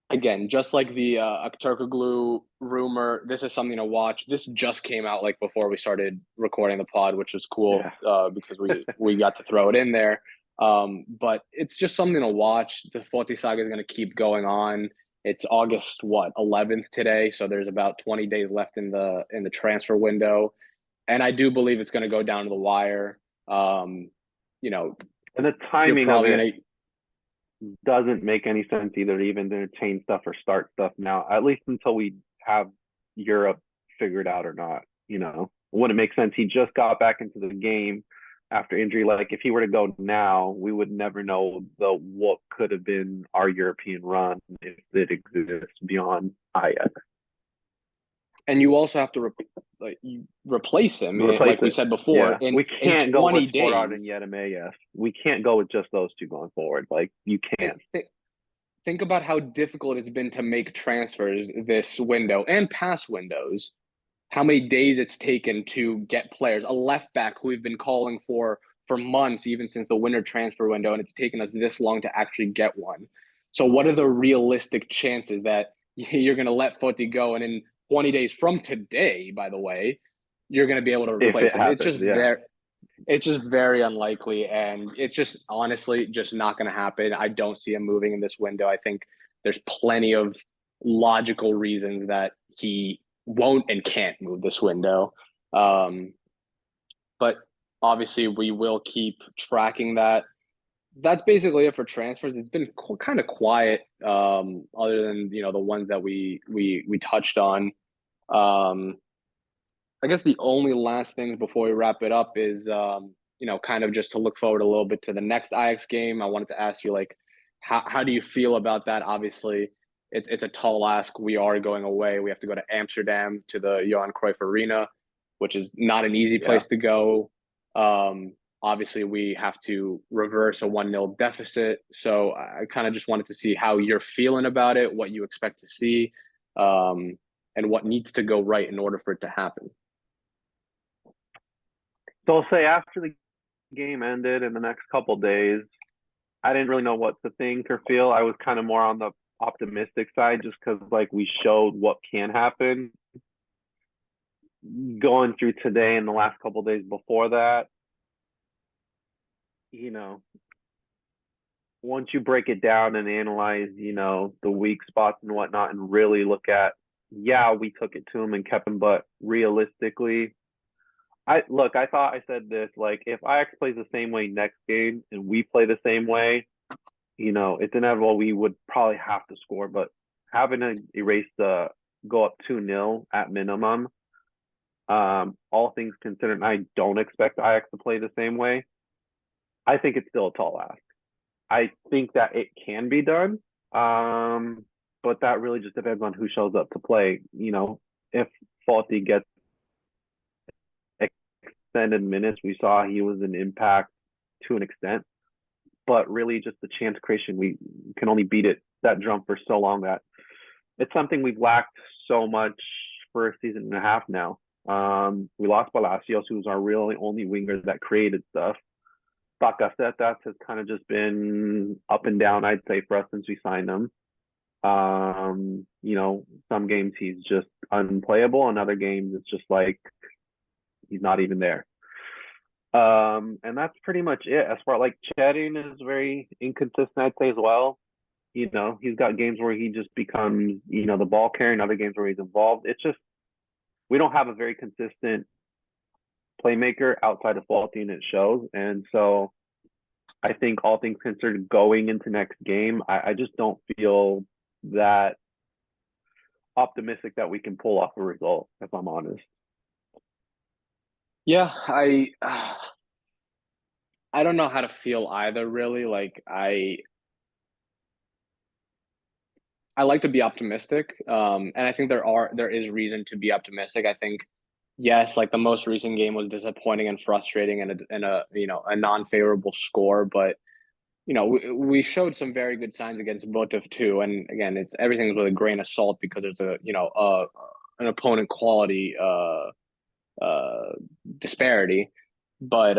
again, just like the Akturkoglou rumor, this is something to watch. This just came out like before we started recording the pod, which was cool because we got to throw it in there. But it's just something to watch. The Foti saga is going to keep going on. It's August 11th today, so there's about 20 days left in the transfer window, and I do believe it's going to go down to the wire. And the timing of it doesn't make any sense either to even entertain stuff or start stuff now, at least until we have Europe figured out or not. It wouldn't make sense. He just got back into the game after injury. Like if he were to go now, we would never know what could have been our European run if it exists beyond Ajax. And you also have to replace him, like we said before. Yeah. We can't go with Sporard and Yeremeyev. We can't go with just those two going forward. Like you can't. Think about how difficult it's been to make transfers this window and past windows. How many days it's taken to get players, a left back who we've been calling for months, even since the winter transfer window, and it's taken us this long to actually get one. So what are the realistic chances that you're going to let Foti go, and in 20 days from today, by the way, you're going to be able to replace him? It's just very unlikely, and it's just honestly just not going to happen. I don't see him moving in this window. I think there's plenty of logical reasons that he won't and can't move this window. But obviously we will keep tracking that. That's basically it for transfers. It's been kind of quiet, other than the ones that we touched on. I guess the only last thing before we wrap it up is kind of just to look forward a little bit to the next Ajax game. I wanted to ask you, like, how do you feel about that? Obviously, it's a tall ask. We are going away. We have to go to Amsterdam to the Johan Cruyff Arena, which is not an easy place to go. Obviously, we have to reverse a 1-0 deficit. So I kind of just wanted to see how you're feeling about it, what you expect to see, and what needs to go right in order for it to happen. So I'll say after the game ended in the next couple of days, I didn't really know what to think or feel. I was kind of more on the optimistic side just because we showed what can happen. Going through today and the last couple of days before that, once you break it down and analyze, the weak spots and whatnot, and really look at, we took it to him and kept him, but realistically, I thought I said this, if Ajax plays the same way next game and we play the same way, it's inevitable we would probably have to score, but having to go up 2-0 at minimum, all things considered, I don't expect Ajax to play the same way. I think it's still a tall ask. I think that it can be done, but that really just depends on who shows up to play. If Foti gets extended minutes, we saw he was an impact to an extent, but really just the chance creation, we can only beat that drum for so long that it's something we've lacked so much for a season and a half now. We lost Palacios, who was our really only winger that created stuff. Bakasetas has kind of just been up and down, I'd say, for us since we signed him. Some games he's just unplayable, and other games it's just he's not even there. And that's pretty much it. As far Chedin is very inconsistent, I'd say, as well. He's got games where he just becomes, the ball carrier, and other games where he's involved. It's just we don't have a very consistent playmaker outside of Foti, and it shows. And so I think all things considered going into next game, I just don't feel that optimistic that we can pull off a result, if I'm honest. Yeah, I don't know how to feel either, really. Like I like to be optimistic, and I think there is reason to be optimistic. I think yes, like the most recent game was disappointing and frustrating, and a a non-favorable score, but we showed some very good signs against Botev too. And again, it's everything's with a grain of salt because there's an opponent quality uh disparity. But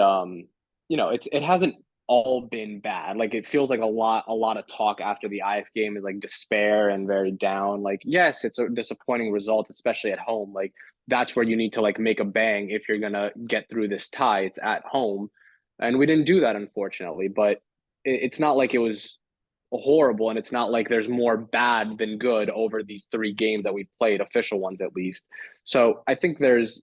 it hasn't all been bad. Like it feels like a lot of talk after the Ajax game is like despair and very down. Like yes, it's a disappointing result, especially at home. Like that's where you need to like make a bang if you're gonna get through this tie. It's at home, and we didn't do that unfortunately. But it's not like it was horrible, and it's not like there's more bad than good over these 3 games that we've played, official ones at least. So I think there's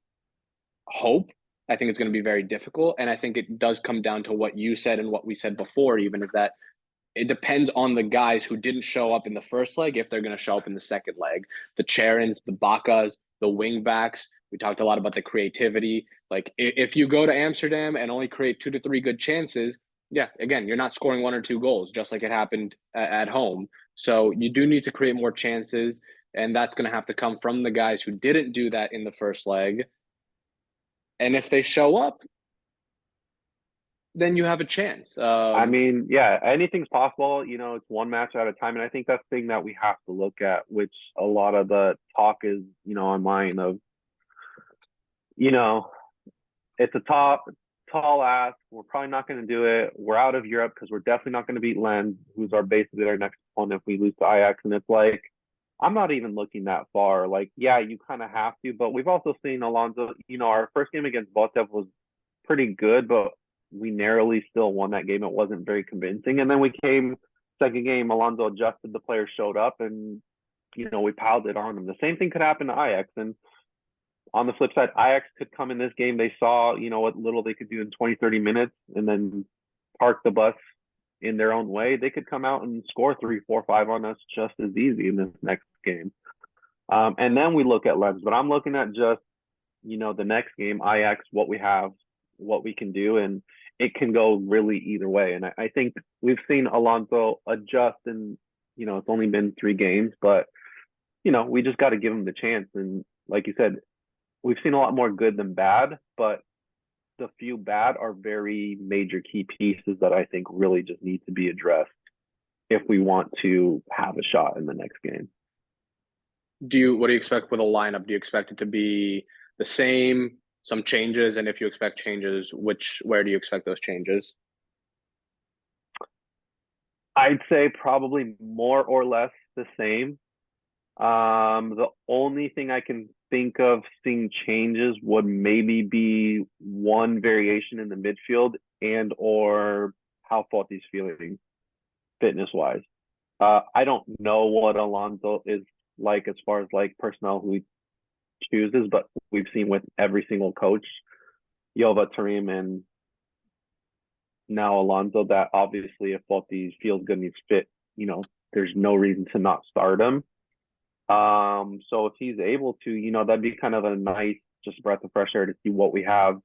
hope. I think it's going to be very difficult. And I think it does come down to what you said and what we said before, even is that it depends on the guys who didn't show up in the first leg if they're going to show up in the second leg. The Charons, the Bakas, the wing backs. We talked a lot about the creativity. Like if you go to Amsterdam and only create 2 to 3 good chances, yeah, again, you're not scoring 1 or 2 goals, just like it happened at home. So you do need to create more chances. And that's going to have to come from the guys who didn't do that in the first leg. And if they show up, then you have a chance. I mean, yeah, anything's possible. It's one match at a time. And I think that's the thing that we have to look at, which a lot of the talk is, online of, it's a tall ask. We're probably not going to do it. We're out of Europe because we're definitely not going to beat Lens, who's basically our next opponent if we lose to Ajax. And it's like, I'm not even looking that far. Like, yeah, you kind of have to, but we've also seen Alonso, our first game against Botev was pretty good, but we narrowly still won that game. It wasn't very convincing. And then we came second game, Alonso adjusted, the players showed up, and, we piled it on them. The same thing could happen to Ajax. And on the flip side, Ajax could come in this game. They saw, what little they could do in 20, 30 minutes and then park the bus in their own way. They could come out and score 3, 4, 5 on us just as easy in this next game. And then we look at Lens, but I'm looking at just, the next game, Ajax, what we have, what we can do, and it can go really either way. And I think we've seen Alonso adjust, and, it's only been 3 games, but, we just got to give him the chance. And like you said, we've seen a lot more good than bad, but the few bad are very major key pieces that I think really just need to be addressed if we want to have a shot in the next game. What do you expect with a lineup? Do you expect it to be the same, some changes? And if you expect changes, where do you expect those changes? I'd say probably more or less the same. The only thing I can think of seeing changes would maybe be one variation in the midfield and or how Foti's feeling fitness wise. I don't know what Alonso is like as far as like personnel who he chooses, but we've seen with every single coach, Yova, Tarim, and now Alonso, that obviously if Foti feels good and he's fit, there's no reason to not start him. So if he's able to, that'd be kind of a nice just breath of fresh air to see what we have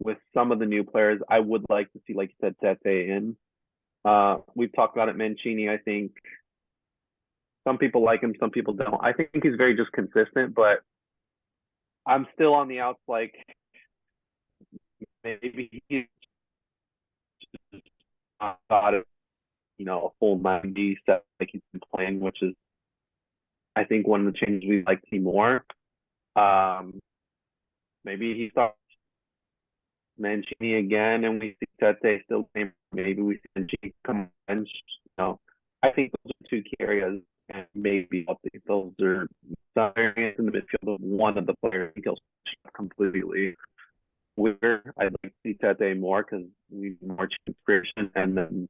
with some of the new players. I would like to see, like you said, Tete in. We've talked about it, Mancini. I think some people like him, some people don't. I think he's very just consistent, but I'm still on the outs. Like maybe he's not got it, a full 90 set like he's been playing, which is I think one of the changes we like to see more. Maybe he starts Mancini again, and we see Tete still playing. Maybe we see Mancini come bench. I think those are 2 key areas, and maybe those are some areas in the midfield of one of the players. I think he'll completely. Where I'd like to see Tete more because we need more inspiration, and then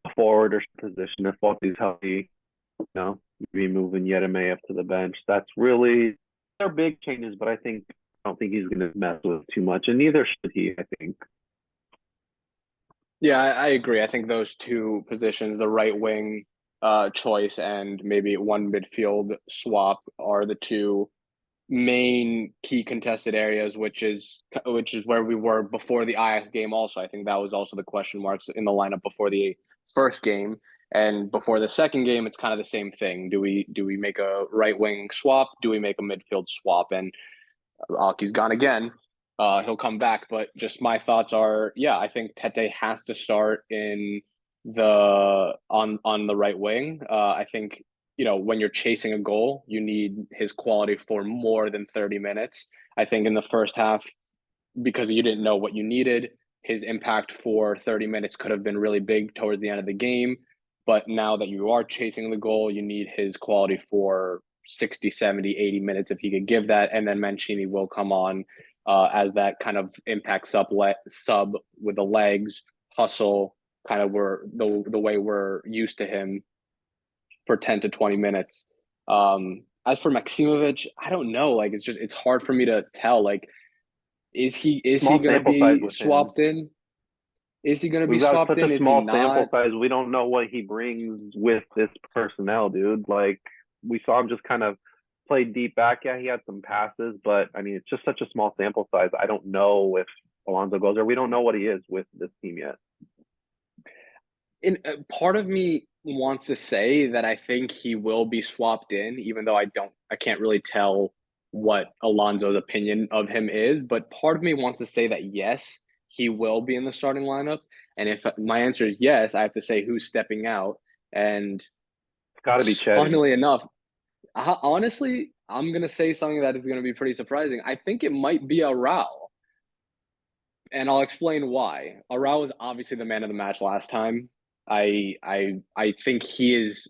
the forward or position if Foti's healthy. Be moving Yereme up to the bench. That's really they're big changes, but I think don't think he's going to mess with too much, and neither should he, I think. Yeah, I agree. I think those two positions, the right wing choice and maybe one midfield swap, are the two main key contested areas, which is where we were before the Ajax game. Also, I think that was also the question marks in the lineup before the first game, and before the second game, it's kind of the same thing. Do we make a right wing swap? Do we make a midfield swap? And Alki's gone again. He'll come back, but just my thoughts are, yeah, I think Tete has to start in the on the right wing. I think when you're chasing a goal, you need his quality for more than 30 minutes. I think in the first half, because you didn't know what you needed, his impact for 30 minutes could have been really big towards the end of the game. But now that you are chasing the goal, you need his quality for 60, 70, 80 minutes if he could give that. And then Mancini will come on as that kind of impact sub with the legs, hustle, kind of the way we're used to him for 10 to 20 minutes. As for Maximovic, I don't know. Like it's hard for me to tell. Like, is he Small going to sample size be with him. swapped in? Is he going to be We've got swapped such in? a Is he small sample not? size. We don't know what he brings with this personnel, dude. Like, we saw him just kind of play deep back. Yeah, he had some passes, but I mean, it's just such a small sample size. I don't know if Alonso goes there. We don't know what he is with this team yet. And part of me wants to say that I think he will be swapped in, even though I can't really tell what Alonso's opinion of him is. But part of me wants to say that yes, he will be in the starting lineup. And if my answer is yes, I have to say who's stepping out. And It's got to be Chetty. funnily enough, honestly, I'm gonna say something that is gonna be pretty surprising. I think it might be Arau, and I'll explain why. Arau was obviously the man of the match last time. I think he is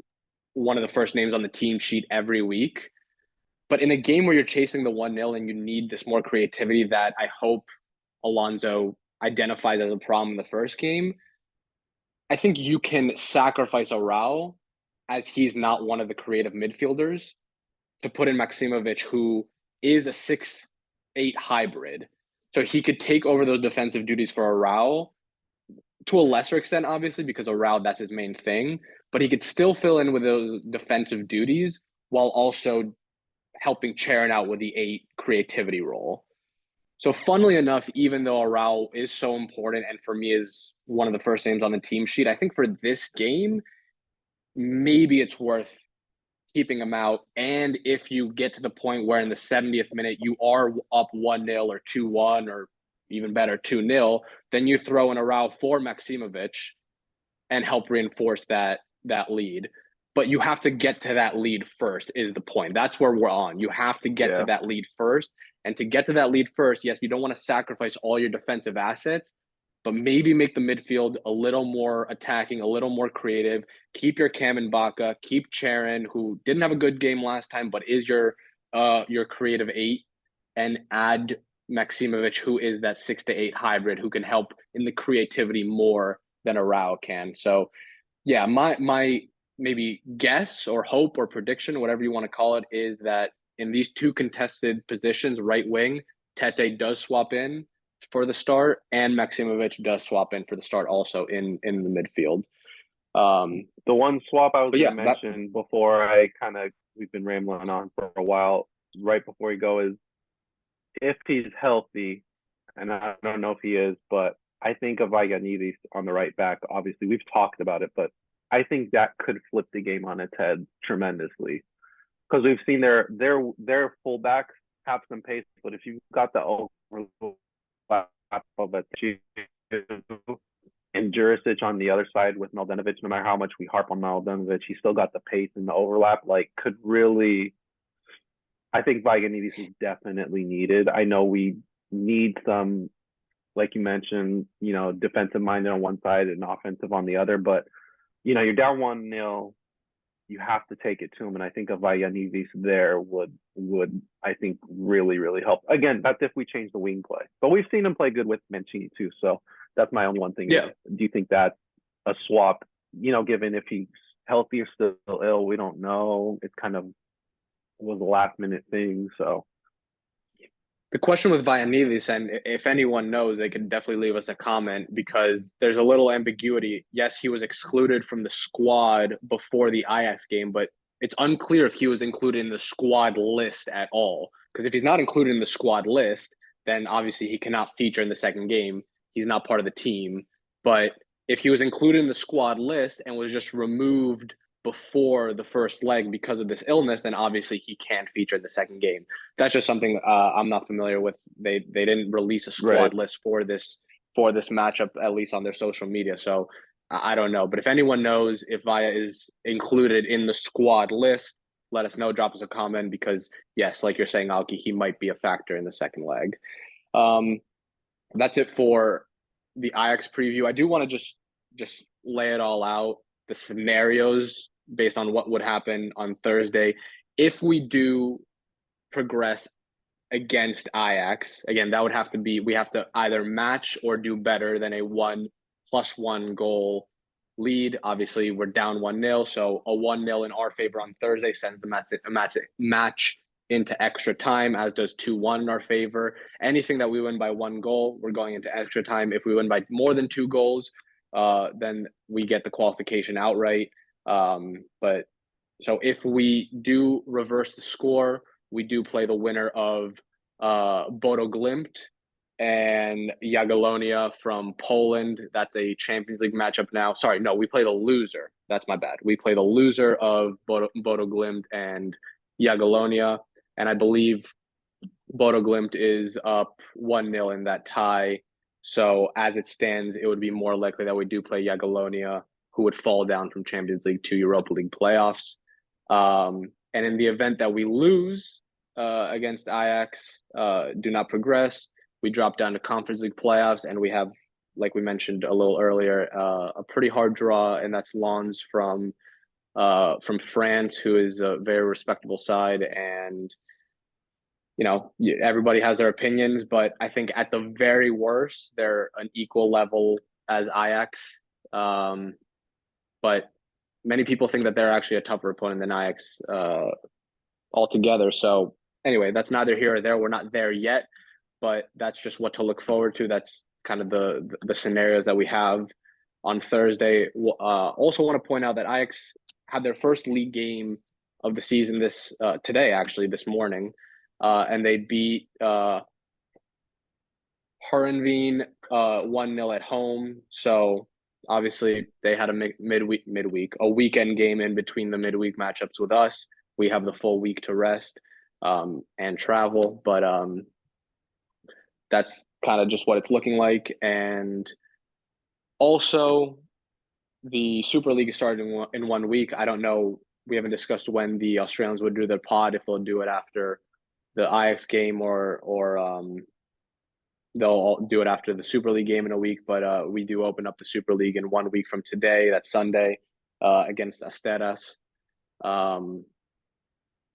one of the first names on the team sheet every week. But in a game where you're chasing the 1-0 and you need this more creativity that I hope Alonso identified as a problem in the first game, I think you can sacrifice Arau as he's not one of the creative midfielders to put in Maximovic, who is a 6-8 hybrid. So he could take over those defensive duties for Arau to a lesser extent, obviously, because Arau, that's his main thing. But he could still fill in with those defensive duties while also helping Charon out with the 8 creativity role. So funnily enough, even though Arau is so important and for me is one of the first names on the team sheet, I think for this game, maybe it's worth keeping him out. And if you get to the point where in the 70th minute you are up 1-0 or 2-1 or even better 2-0, then you throw in Arau for Maximovic and help reinforce that lead. But you have to get to that lead first is the point. That's where we're on. You have to get to that lead first. And to get to that lead first, yes, you don't want to sacrifice all your defensive assets, but maybe make the midfield a little more attacking, a little more creative. Keep your Cam and Baca, keep Charon, who didn't have a good game last time, but is your creative 8, and add Maximovic, who is that 6-8 hybrid who can help in the creativity more than Arau can. So yeah, my maybe guess or hope or prediction, whatever you want to call it, is that in these two contested positions, right wing, Tete does swap in for the start, and Maximovic does swap in for the start also in the midfield. The one swap I was But going yeah, to mention before we've been rambling on for a while, right before we go, is if he's healthy, and I don't know if he is, but I think of Vagianidis on the right back. Obviously, we've talked about it, but I think that could flip the game on its head tremendously, because we've seen their fullbacks have some pace, but if you've got the overlap of a and Jurisic on the other side with Mladenovic, no matter how much we harp on Mladenovic, he's still got the pace and the overlap. Like, could really, I think Vagianidis is definitely needed. I know we need some, like you mentioned, defensive minded on one side and offensive on the other. But you're down 1-0, you have to take it to him, and I think a Vagianidis there would I think really really help. Again, that's if we change the wing play, but we've seen him play good with Mancini too. So that's my only one thing. Yeah. Do you think that's a swap? Given if he's healthy or still ill, we don't know. It's kind of was a last minute thing. So The question with Vianilis, and if anyone knows, they can definitely leave us a comment because there's a little ambiguity. Yes, he was excluded from the squad before the Ajax game, but it's unclear if he was included in the squad list at all. Because if he's not included in the squad list, then obviously he cannot feature in the second game. He's not part of the team. But if he was included in the squad list and was just removed before the first leg because of this illness, then obviously he can't feature in the second game. That's just something I'm not familiar with. They didn't release a squad list for this matchup, at least on their social media. So I don't know. But if anyone knows if Via is included in the squad list, let us know. Drop us a comment because yes, like you're saying, Alki, he might be a factor in the second leg. That's it for the Ajax preview. I do want to just lay it all out, the scenarios based on what would happen on Thursday if we do progress against Ajax. Again, that would have to be, we have to either match or do better than a 1+1 goal lead. Obviously, we're down 1-0, so a 1-0 in our favor on Thursday sends the match into extra time, as does 2-1 in our favor. Anything that we win by 1 goal, we're going into extra time. If we win by more than 2 goals, then we get the qualification outright. But so if we do reverse the score, we do play the winner of Bodo Glimt and Jagiellonia from Poland. That's a Champions League matchup now. Sorry, no, we play the loser. That's my bad. We play the loser of Bodo Glimt and Jagiellonia. And I believe Bodo Glimt is up 1-0 in that tie. So as it stands, it would be more likely that we do play Jagiellonia, who would fall down from Champions League to Europa League playoffs. And in the event that we lose against Ajax, do not progress, we drop down to Conference League playoffs, and we have, like we mentioned a little earlier, a pretty hard draw, and that's Lens from France, who is a very respectable side. And you know, everybody has their opinions, but I think at the very worst, they're an equal level as Ajax. But many people think that they're actually a tougher opponent than Ajax altogether. So anyway, that's neither here or there. We're not there yet, but that's just what to look forward to. That's kind of the scenarios that we have on Thursday. Also want to point out that Ajax had their first league game of the season today, actually, this morning. And they beat Heerenveen 1-0 at home. So obviously they had a a weekend game in between the midweek matchups with us. We have the full week to rest and travel, but that's kind of just what it's looking like. And also, the Super League is starting in 1 week. I don't know. We haven't discussed when the Australians would do their pod, if they'll do it after the Ajax game or they'll do it after the Super League game in a week. But we do open up the Super League in 1 week from today. That's Sunday against Asteras.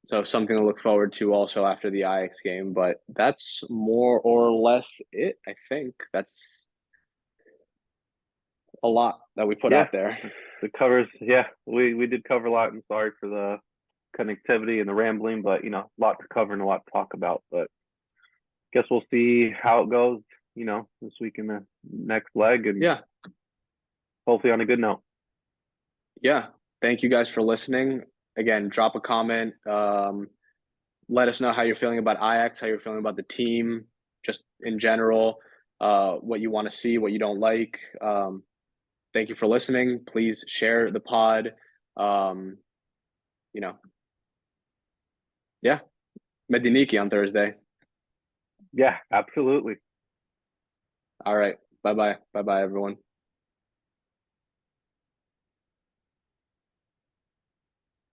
So something to look forward to also after the Ajax game. But that's more or less it, I think. That's a lot that we put out there. It covers, we did cover a lot. I'm sorry for the connectivity and the rambling, but a lot to cover and a lot to talk about. But guess we'll see how it goes, this week in the next leg, and hopefully on a good note. Yeah. Thank you guys for listening. Again, drop a comment. Let us know how you're feeling about Ajax, how you're feeling about the team, just in general, what you want to see, what you don't like. Thank you for listening. Please share the pod. Mediniki on Thursday. Yeah, absolutely. All right. Bye-bye. Bye-bye, everyone.